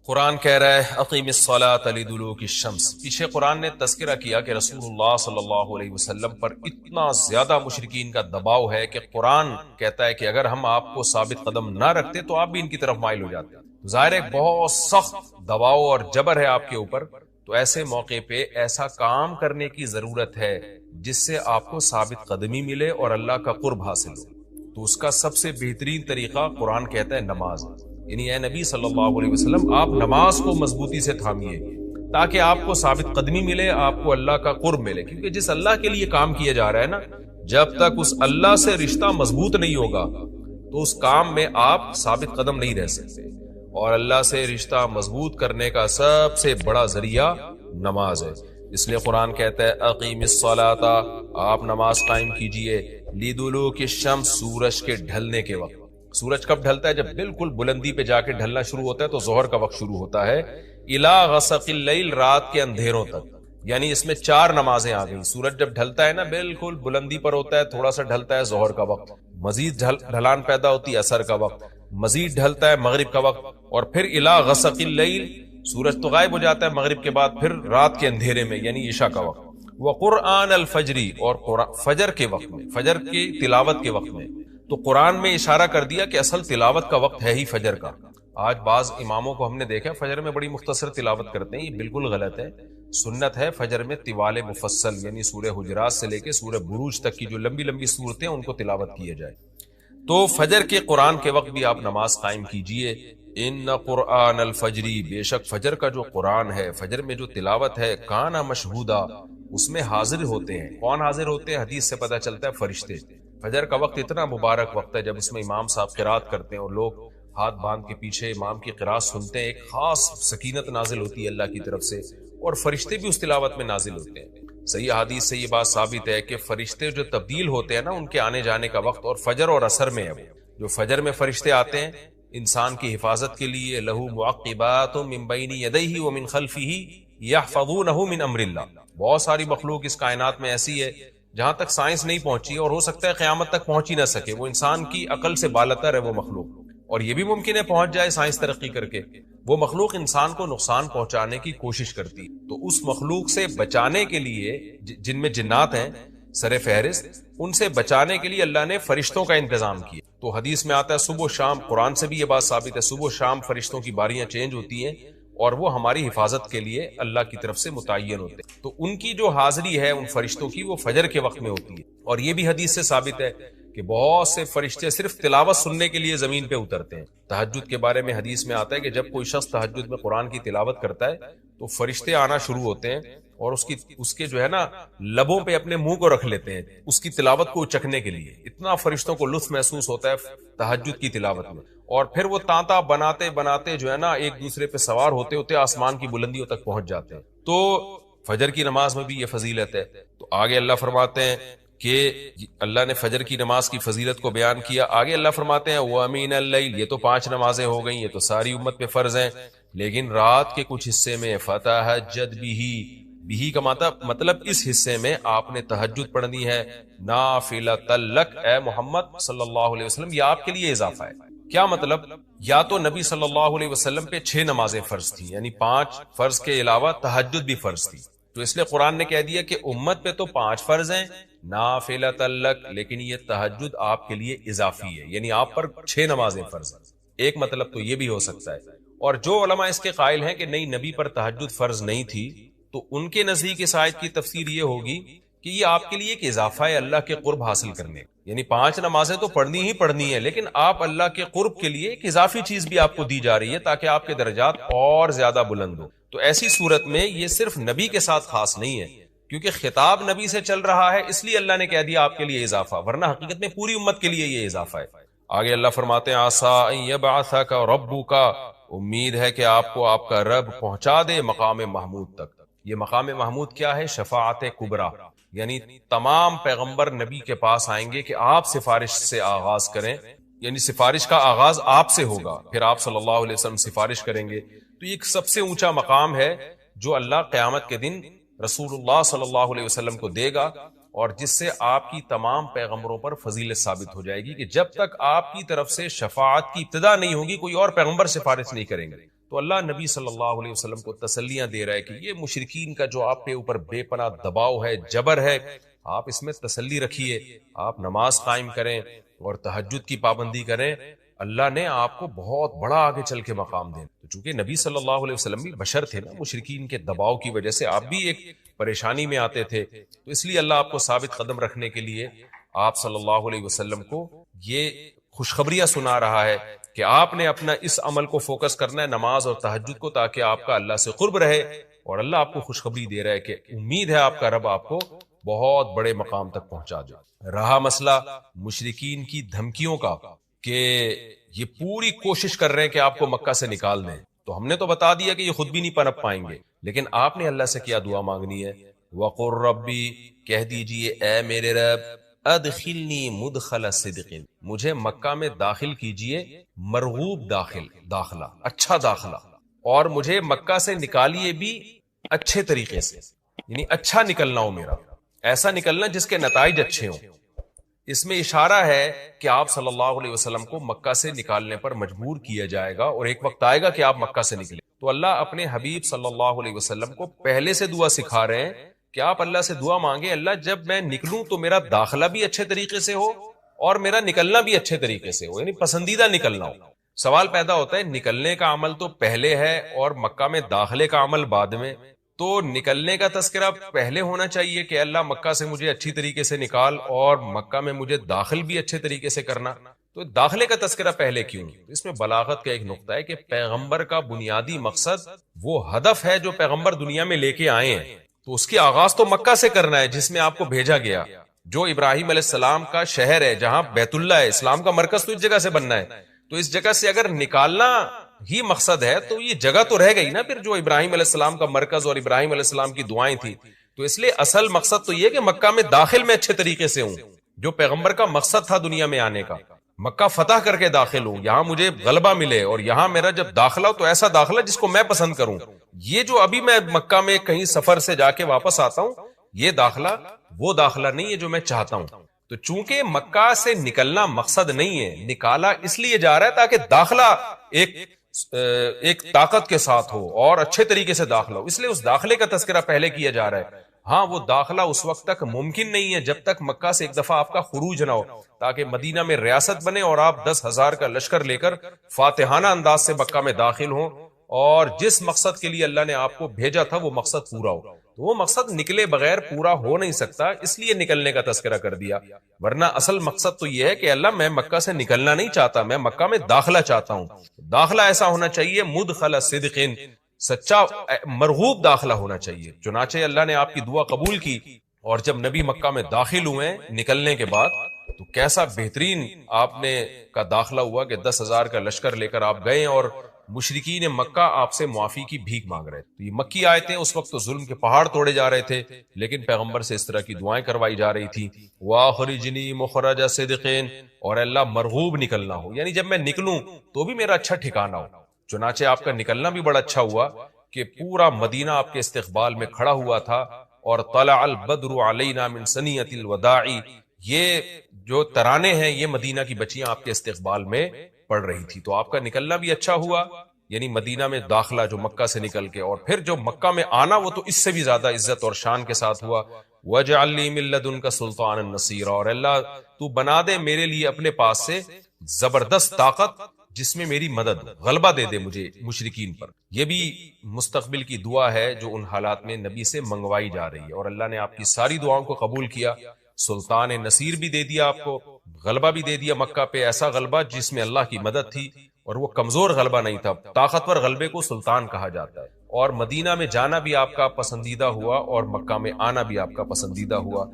[SPEAKER 4] قرآن کہہ رہا ہے اقیم الصلاۃ لدلوک الشمس۔ پیچھے قرآن نے تذکرہ کیا کہ رسول اللہ صلی اللہ علیہ وسلم پر اتنا زیادہ مشرکین کا دباؤ ہے کہ قرآن کہتا ہے کہ اگر ہم آپ کو ثابت قدم نہ رکھتے تو آپ بھی ان کی طرف مائل ہو جاتے۔ ظاہر ہے بہت سخت دباؤ اور جبر ہے آپ کے اوپر، تو ایسے موقع پہ ایسا کام کرنے کی ضرورت ہے جس سے آپ کو ثابت قدمی ملے اور اللہ کا قرب حاصل ہو۔ تو اس کا سب سے بہترین طریقہ قرآن کہتا ہے نماز، یعنی اے نبی صلی اللہ علیہ وسلم آپ نماز کو مضبوطی سے تھامیے، تاکہ آپ کو ثابت قدمی ملے، آپ کو اللہ کا قرب ملے. کیونکہ جس اللہ کے لیے کام کیا جا رہا ہے نا، جب تک اس اللہ سے رشتہ مضبوط نہیں ہوگا تو اس کام میں آپ ثابت قدم نہیں رہ سکتے. اور اللہ سے رشتہ مضبوط کرنے کا سب سے بڑا ذریعہ نماز ہے. اس لیے قرآن کہتا ہے اقیم الصلاۃ، آپ نماز قائم کیجئے، لدلوک الشمس، سورج کے ڈھلنے کے وقت. سورج کب ڈھلتا ہے؟ جب بالکل بلندی پہ جا کے ڈھلنا شروع ہوتا ہے تو ظہر کا وقت شروع ہوتا ہے. الی غسق اللیل، رات کے اندھیروں تک. یعنی اس میں 4 نمازیں آ گئی. سورج جب ڈھلتا ہے نا بالکل بلندی پر ہوتا ہے، تھوڑا سا ڈھلتا ہے ظہر کا وقت، مزید ڈھلان پیدا ہوتی ہے عصر کا وقت، مزید ڈھلتا ہے مغرب کا وقت، اور پھر الی غسق اللیل، سورج تو غائب ہو جاتا ہے مغرب کے بعد، پھر رات کے اندھیرے میں یعنی عشاء کا وقت. وقرآن الفجر، اور فجر کے وقت میں، فجر کی تلاوت کے وقت میں. تو قرآن میں اشارہ کر دیا کہ اصل تلاوت کا وقت ہے ہی فجر کا. آج بعض اماموں کو ہم نے دیکھا فجر میں بڑی مختصر تلاوت کرتے ہیں، یہ بالکل غلط ہے. سنت ہے فجر میں طوال مفصل، یعنی سورہ حجرات سے لے کے سورہ بروج تک کی جو لمبی لمبی صورتیں ان کو تلاوت کیے جائے. تو فجر کے قرآن کے وقت بھی آپ نماز قائم کیجئے. ان قرآن الفجری، بے شک فجر کا جو قرآن ہے، فجر میں جو تلاوت ہے، کانا مشہودا، اس میں حاضر ہوتے ہیں. کون حاضر ہوتے ہیں؟ حدیث سے پتہ چلتا ہے فرشتے. فجر کا وقت اتنا مبارک وقت ہے جب اس میں امام صاحب قرات کرتے ہیں اور لوگ ہاتھ باندھ کے پیچھے امام کی قرات سنتے ہیں. ایک خاص سکینت نازل ہوتی ہے اللہ کی طرف سے، اور فرشتے بھی اس تلاوت میں نازل ہوتے ہیں. صحیح حدیث سے یہ بات ثابت ہے کہ فرشتے جو تبدیل ہوتے ہیں نا، ان کے آنے جانے کا وقت اور فجر اور عصر میں ہے. جو فجر میں فرشتے آتے ہیں انسان کی حفاظت کے لیے، لہو معقبات من بین یدیہ ومن خلفہ یحفظونہ من امر اللہ. بہت ساری مخلوق اس کائنات میں ایسی ہے جہاں تک سائنس نہیں پہنچی، اور ہو سکتا ہے قیامت تک پہنچ ہی نہ سکے. وہ انسان کی عقل سے بالاتر ہے وہ مخلوق، اور یہ بھی ممکن ہے پہنچ جائے سائنس ترقی کر کے. وہ مخلوق انسان کو نقصان پہنچانے کی کوشش کرتی. تو اس مخلوق سے بچانے کے لیے، جن میں جنات ہیں سر فہرست، ان سے بچانے کے لیے اللہ نے فرشتوں کا انتظام کیا. تو حدیث میں آتا ہے صبح و شام، قرآن سے بھی یہ بات ثابت ہے، صبح و شام فرشتوں کی باریاں چینج ہوتی ہیں اور وہ ہماری حفاظت کے لیے اللہ کی طرف سے متعین ہوتے ہیں. تو ان کی جو حاضری ہے ان فرشتوں کی، وہ فجر کے وقت میں ہوتی ہے. اور یہ بھی حدیث سے ثابت ہے کہ بہت سے فرشتے صرف تلاوت سننے کے لیے زمین پہ اترتے ہیں. تہجد کے بارے میں حدیث میں آتا ہے کہ جب کوئی شخص تہجد میں قرآن کی تلاوت کرتا ہے تو فرشتے آنا شروع ہوتے ہیں اور اس کے جو ہے نا لبوں پہ اپنے منہ کو رکھ لیتے ہیں اس کی تلاوت کو چکھنے کے لیے. اتنا فرشتوں کو لطف محسوس ہوتا ہے تہجد کی تلاوت میں. اور پھر وہ تانتا بناتے بناتے جو ہے نا ایک دوسرے پہ سوار ہوتے ہوتے آسمان کی بلندیوں تک پہنچ جاتے ہیں. تو فجر کی نماز میں بھی یہ فضیلت ہے. تو آگے اللہ فرماتے ہیں کہ اللہ نے فجر کی نماز کی فضیلت کو بیان کیا. آگے اللہ فرماتے ہیں وَمِنَ اللَّيْلِ، یہ تو 5 نمازیں ہو گئیں، یہ تو ساری امت پہ فرض ہیں، لیکن رات کے کچھ حصے میں فَتَہَجَّدْ بِهِ کا مطلب اس حصے میں آپ نے تہجد پڑھنی ہے. نافلۃ لک، اے محمد صلی اللہ علیہ وسلم، یہ آپ کے لیے اضافہ ہے. کیا مطلب؟ یا تو نبی صلی اللہ علیہ وسلم پہ 6 نمازیں فرض تھی، یعنی 5 فرض کے علاوہ تہجد بھی فرض تھی. تو اس لیے قرآن نے کہہ دیا کہ امت پہ تو 5 فرض ہیں نافلۃ لک، لیکن یہ تہجد آپ کے لیے اضافی ہے، یعنی آپ پر 6 نمازیں فرض ہیں. ایک مطلب تو یہ بھی ہو سکتا ہے. اور جو علماء اس کے قائل ہیں کہ نہیں نبی پر تہجد فرض نہیں تھی، تو ان کے نزدیک اس آیت کی تفسیر یہ ہوگی کہ یہ آپ کے لیے ایک اضافہ ہے اللہ کے قرب حاصل کرنے. یعنی 5 نمازیں تو پڑھنی ہی پڑھنی ہے، لیکن آپ اللہ کے قرب کے لیے ایک اضافی چیز بھی آپ کو دی جا رہی ہے تاکہ آپ کے درجات اور زیادہ بلند ہو. تو ایسی صورت میں یہ صرف نبی کے ساتھ خاص نہیں ہے، کیونکہ خطاب نبی سے چل رہا ہے، اس لیے اللہ نے کہہ دیا آپ کے لیے اضافہ، ورنہ حقیقت میں پوری امت کے لیے یہ اضافہ ہے. آگے اللہ فرماتے ہیں عَسَىٰ أَن يَبْعَثَكَ رَبُّكَ، امید ہے کہ آپ کو آپ کا رب پہنچا دے مقام محمود تک. یہ مقام محمود کیا ہے؟ شفاعت کبریٰ، یعنی تمام پیغمبر نبی کے پاس آئیں گے کہ آپ سفارش سے آغاز کریں، یعنی سفارش کا آغاز آپ سے ہوگا، پھر آپ صلی اللہ علیہ وسلم سفارش کریں گے. تو یہ ایک سب سے اونچا مقام ہے جو اللہ قیامت کے دن رسول اللہ صلی اللہ علیہ وسلم کو دے گا، اور جس سے آپ کی تمام پیغمبروں پر فضیلت ثابت ہو جائے گی کہ جب تک آپ کی طرف سے شفاعت کی ابتدا نہیں ہوگی کوئی اور پیغمبر سفارش نہیں کریں گے. تو اللہ نبی صلی اللہ علیہ وسلم کو تسلیاں دے رہا ہے کہ یہ مشرکین کا جو آپ کے اوپر بے پناہ دباؤ ہے، جبر ہے، آپ اس میں تسلی رکھیے، آپ نماز قائم کریں اور تہجد کی پابندی کریں. اللہ نے آپ کو بہت بڑا آگے چل کے مقام دے. تو چونکہ نبی صلی اللہ علیہ وسلم بھی بشر تھے نا، مشرکین کے دباؤ کی وجہ سے آپ بھی ایک پریشانی میں آتے تھے، تو اس لیے اللہ آپ کو ثابت قدم رکھنے کے لیے آپ صلی اللہ علیہ وسلم کو یہ خوشخبریاں سنا رہا ہے کہ آپ نے اپنا اس عمل کو فوکس کرنا ہے، نماز اور تہجد کو، تاکہ آپ کا اللہ سے قرب رہے اور اللہ آپ کو خوشخبری دے رہا ہے کہ امید ہے آپ کا رب آپ کو بہت بڑے مقام تک پہنچا دے۔ رہا مسئلہ مشرکین کی دھمکیوں کا کہ یہ پوری کوشش کر رہے ہیں کہ آپ کو مکہ سے نکال دیں، تو ہم نے تو بتا دیا کہ یہ خود بھی نہیں پنپ پائیں گے، لیکن آپ نے اللہ سے کیا دعا مانگنی ہے؟ وَقُلْ رَبِّ، کہہ دیجئے اے میرے رب، ادخلنی مدخل صدق، مجھے مکہ میں داخل کیجئے مرغوب داخلہ، اچھا داخلہ، اور مجھے مکہ سے نکالیے بھی اچھے طریقے سے، یعنی اچھا نکلنا ہو میرا، ایسا نکلنا جس کے نتائج اچھے ہوں۔ اس میں اشارہ ہے کہ آپ صلی اللہ علیہ وسلم کو مکہ سے نکالنے پر مجبور کیا جائے گا، اور ایک وقت آئے گا کہ آپ مکہ سے نکلیں۔ تو اللہ اپنے حبیب صلی اللہ علیہ وسلم کو پہلے سے دعا سکھا رہے ہیں کہ آپ اللہ سے دعا مانگے، اللہ جب میں نکلوں تو میرا داخلہ بھی اچھے طریقے سے ہو اور میرا نکلنا بھی اچھے طریقے سے ہو، یعنی پسندیدہ نکلنا ہو۔ سوال پیدا ہوتا ہے نکلنے کا عمل تو پہلے ہے اور مکہ میں داخلے کا عمل بعد میں، تو نکلنے کا تذکرہ پہلے ہونا چاہیے کہ اللہ مکہ سے مجھے اچھی طریقے سے نکال، اور مکہ میں مجھے داخل بھی اچھے طریقے سے کرنا، تو داخلے کا تذکرہ پہلے کیوں؟ اس میں بلاغت کا ایک نقطہ ہے کہ پیغمبر کا بنیادی مقصد وہ ہدف ہے جو پیغمبر دنیا میں لے کے آئے ہیں، تو اس کی آغاز تو مکہ سے کرنا ہے جس میں آپ کو بھیجا گیا، جو ابراہیم علیہ السلام کا شہر ہے، جہاں بیت اللہ ہے، اسلام کا مرکز تو اس جگہ سے بننا ہے۔ تو اس جگہ سے اگر نکالنا ہی مقصد ہے تو یہ جگہ تو رہ گئی نا پھر جو ابراہیم علیہ السلام کا مرکز اور ابراہیم علیہ السلام کی دعائیں تھی، تو اس لیے اصل مقصد تو یہ کہ مکہ میں داخل میں اچھے طریقے سے ہوں، جو پیغمبر کا مقصد تھا دنیا میں آنے کا، مکہ فتح کر کے داخل ہوں، یہاں مجھے غلبہ ملے، اور یہاں میرا جب داخلہ ہو تو ایسا داخلہ جس کو میں پسند کروں۔ یہ جو ابھی میں مکہ میں کہیں سفر سے جا کے واپس آتا ہوں، یہ داخلہ وہ داخلہ نہیں ہے جو میں چاہتا ہوں۔ تو چونکہ مکہ سے نکلنا مقصد نہیں ہے، نکالا اس لیے جا رہا ہے تاکہ داخلہ ایک طاقت کے ساتھ ہو اور اچھے طریقے سے داخلہ ہو، اس لیے اس داخلے کا تذکرہ پہلے کیا جا رہا ہے۔ ہاں وہ داخلہ اس وقت تک ممکن نہیں ہے جب تک مکہ سے ایک دفعہ آپ کا خروج نہ ہو، تاکہ مدینہ میں ریاست بنے اور آپ 10,000 کا لشکر لے کر فاتحانہ انداز سے مکہ میں داخل ہوں، اور جس مقصد کے لیے اللہ نے آپ کو بھیجا تھا وہ مقصد پورا ہو۔ تو وہ مقصد نکلے بغیر پورا ہو نہیں سکتا، اس لیے نکلنے کا تذکرہ کر دیا، ورنہ اصل مقصد تو یہ ہے کہ اللہ میں مکہ سے نکلنا نہیں چاہتا، میں مکہ میں داخلہ چاہتا ہوں۔ داخلہ ایسا ہونا چاہیے مدخل صدق، سچا مرغوب داخلہ ہونا چاہیے۔ چنانچہ اللہ نے آپ کی دعا قبول کی، اور جب نبی مکہ میں داخل ہوئے نکلنے کے بعد، تو کیسا بہترین آپ نے کا داخلہ ہوا کہ 10,000 کا لشکر لے کر آپ گئے، اور مشرکین مکہ آپ سے معافی کی بھیک مانگ رہے تھے۔ تو یہ مکی آیتیں اس وقت تو ظلم کے پہاڑ توڑے جا رہے تھے، لیکن پیغمبر سے اس طرح کی دعائیں کروائی جا رہی تھی، وَأَخْرِجْنِي مُخْرَجَ صِدْقٍ، اور اللہ مرغوب نکلنا ہو، یعنی جب میں نکلوں تو بھی میرا اچھا ٹھکانہ ہو۔ چنانچہ آپ کا نکلنا بھی بڑا اچھا ہوا کہ پورا مدینہ آپ کے استقبال میں کھڑا ہوا تھا، اور طلع البدر علینا من ثنیۃ الوداع، یہ جو ترانے ہیں یہ مدینہ کی بچیاں آپ کے استقبال میں پڑھ رہی تھی۔ تو آپ کا نکلنا بھی اچھا ہوا، یعنی مدینہ میں داخلہ جو مکہ سے نکل کے، اور پھر جو مکہ میں آنا وہ تو اس سے بھی زیادہ عزت اور شان کے ساتھ ہوا۔ وَاجْعَلْ لِي مِن لَّدُنْكَ سُلْطَانًا نَصِيرًا، اور اللہ تو بنا دے میرے لیے اپنے پاس سے زبردست طاقت جس میں میری مدد، غلبہ دے دے مجھے مشرکین پر۔ یہ بھی مستقبل کی دعا ہے جو ان حالات میں نبی سے منگوائی جا رہی ہے، اور اللہ نے آپ کی ساری دعاؤں کو قبول کیا، سلطان نصیر بھی دے دیا آپ کو، غلبہ بھی دے دیا مکہ پہ، ایسا غلبہ جس میں اللہ کی مدد تھی، اور وہ کمزور غلبہ نہیں تھا، طاقتور غلبے کو سلطان کہا جاتا ہے۔ اور مدینہ میں جانا بھی آپ کا پسندیدہ ہوا، اور مکہ میں آنا بھی آپ کا پسندیدہ ہوا۔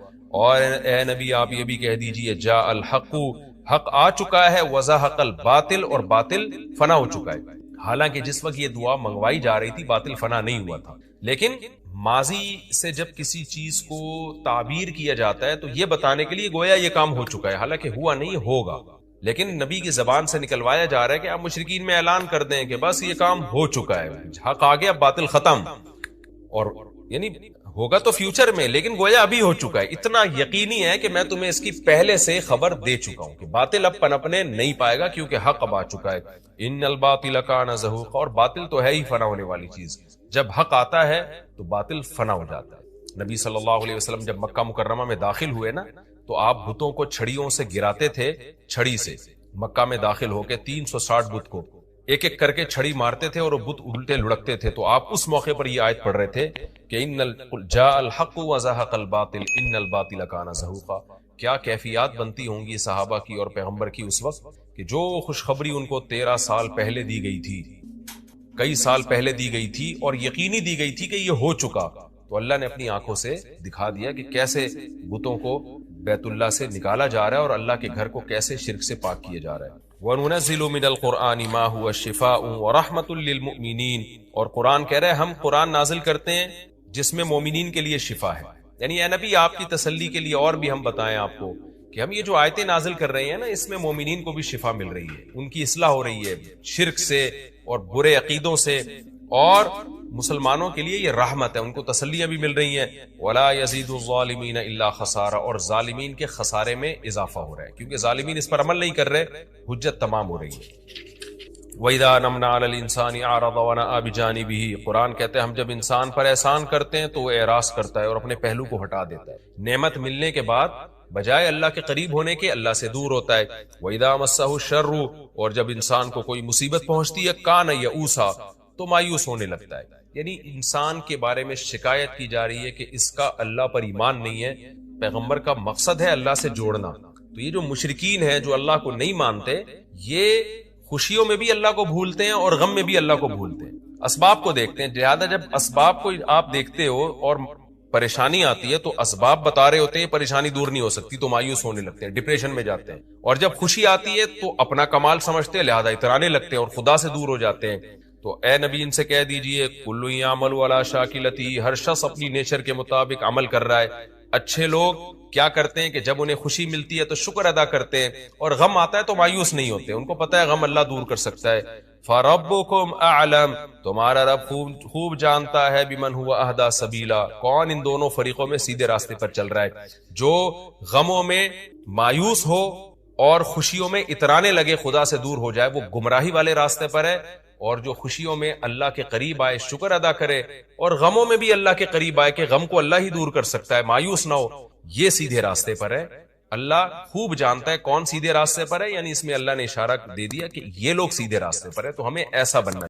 [SPEAKER 4] اور اے نبی آپ یہ بھی کہہ دیجئے جاء الحق، حق آ چکا ہے، وزہق الباطل، اور باطل فنا ہو چکا ہے۔ حالانکہ جس وقت یہ دعا منگوائی جا رہی تھی باطل فنا نہیں ہوا تھا، لیکن ماضی سے جب کسی چیز کو تعبیر کیا جاتا ہے تو یہ بتانے کے لیے گویا یہ کام ہو چکا ہے، حالانکہ ہوا نہیں، ہوگا، لیکن نبی کی زبان سے نکلوایا جا رہا ہے کہ آپ مشرکین میں اعلان کر دیں کہ بس یہ کام ہو چکا ہے، حق آ گیا، باطل ختم، اور یعنی ہوگا تو فیوچر میں، لیکن گویا ابھی ہو چکا ہے۔ اتنا یقینی ہے کہ میں تمہیں اس کی پہلے سے خبر دے چکا ہوں کہ باطل اب پنپنے نہیں پائے گا، کیونکہ حق اب آ چکا ہے۔ ان الباطل کان زہوقا، اور باطل تو ہے ہی فنا ہونے والی چیز، جب حق آتا ہے تو باطل فنا ہو جاتا ہے۔ نبی صلی اللہ علیہ وسلم جب مکہ مکرمہ میں داخل ہوئے نا، تو آپ بتوں کو چھڑیوں سے گراتے تھے، چھڑی سے مکہ میں داخل ہو کے 360 بت کو ایک ایک کر کے چھڑی مارتے تھے، اور وہ بت الٹے لڑکتے تھے۔ تو آپ اس موقع پر یہ آیت پڑھ رہے تھے کہ جاء الحق وزہق الباطل ان الباطل کان زہوقا۔ کیا کیفیات بنتی ہوں گی صحابہ کی اور پیغمبر کی اس وقت کہ جو خوشخبری ان کو 13 سال پہلے دی گئی تھی کئی سال پہلے دی گئی تھی اور یقینی دی گئی تھی کہ یہ ہو چکا، تو اللہ نے اپنی آنکھوں سے دکھا دیا کہ کیسے بتوں کو بیت اللہ سے نکالا جا رہا ہے اور اللہ کے گھر کو کیسے شرک سے پاک کیا جا رہا ہے۔ وَنُنَزِّلُ مِنَ الْقُرْآنِ مَا هُوَ شِفَاءٌ وَرَحْمَةٌ لِّلْمُؤْمِنِينَ، اور قرآن کہہ رہے ہیں ہم قرآن نازل کرتے ہیں جس میں مومنین کے لیے شفا ہے، یعنی اے نبی آپ کی تسلی کے لیے اور بھی ہم بتائیں آپ کو کہ ہم یہ جو آیتیں نازل کر رہے ہیں نا، اس میں مومنین کو بھی شفا مل رہی ہے، ان کی اصلاح ہو رہی ہے شرک سے اور برے عقیدوں سے، اور مسلمانوں کے لیے یہ رحمت ہے، ان کو تسلیاں بھی مل رہی ہیں۔ وَلَا يَزِيدُ الظَّالِمِينَ إِلَّا خَسَارًا، اور ظالمین کے خسارے میں اضافہ ہو رہا ہے، کیونکہ ظالمین اس پر عمل نہیں کر رہے، حجت تمام ہو رہی ہے۔ وَإِذَا نَمْنَا عَلَى الْإِنسَانِ أَعْرَضَ وَنَأَىٰ بِجَانِبِهِ، قرآن کہتے ہیں ہم جب انسان پر احسان کرتے ہیں تو وہ اعراض کرتا ہے اور اپنے پہلو کو ہٹا دیتا ہے، نعمت ملنے کے بعد بجائے اللہ کے قریب ہونے کے اللہ سے دور ہوتا ہے۔ وَإِذَا مَسَّهُ الشَّرُّ، اور جب انسان کو کوئی مصیبت پہنچتی ہے كَانَ يَئُوسًا، تو مایوس ہونے لگتا ہے، یعنی انسان کے بارے میں شکایت کی جا رہی ہے کہ اس کا اللہ پر ایمان نہیں ہے۔ پیغمبر کا مقصد ہے اللہ سے جوڑنا، تو یہ جو مشرکین ہیں جو اللہ کو نہیں مانتے، یہ خوشیوں میں بھی اللہ کو بھولتے ہیں اور غم میں بھی اللہ کو بھولتے ہیں، اسباب کو دیکھتے ہیں۔ لہٰذا جب اسباب کو آپ دیکھتے ہو اور پریشانی آتی ہے تو اسباب بتا رہے ہوتے ہیں پریشانی دور نہیں ہو سکتی، تو مایوس ہونے لگتے ہیں، ڈپریشن میں جاتے ہیں، اور جب خوشی آتی ہے تو اپنا کمال سمجھتے ہیں، لہذا اترانے لگتے ہیں اور خدا سے دور ہو جاتے ہیں۔ تو اے نبی ان سے کہہ دیجئے کُلٌّ یعملُ علی شاکلتہ، ہر شخص اپنی نیچر کے مطابق عمل کر رہا ہے۔ اچھے لوگ کیا کرتے ہیں کہ جب انہیں خوشی ملتی ہے تو شکر ادا کرتے ہیں، اور غم آتا ہے تو مایوس نہیں ہوتے، ان کو پتہ ہے غم اللہ دور کر سکتا ہے۔ فَرَبُّكُمْ أَعْلَمُ، تمہارا رب خوب جانتا ہے بِمَنْ هُوَ أَهْدَىٰ سَبِيلًا، کون ان دونوں فریقوں میں سیدھے راستے پر چل رہا ہے، جو غموں میں مایوس ہو اور خوشیوں میں اترانے لگے خدا سے دور ہو جائے، وہ گمراہی والے راستے پر ہے، اور جو خوشیوں میں اللہ کے قریب آئے شکر ادا کرے اور غموں میں بھی اللہ کے قریب آئے کہ غم کو اللہ ہی دور کر سکتا ہے، مایوس نہ ہو، یہ سیدھے راستے پر ہے۔ اللہ خوب جانتا ہے کون سیدھے راستے پر ہے، یعنی اس میں اللہ نے اشارہ دے دیا کہ یہ لوگ سیدھے راستے پر ہے، تو ہمیں ایسا بننا ہے۔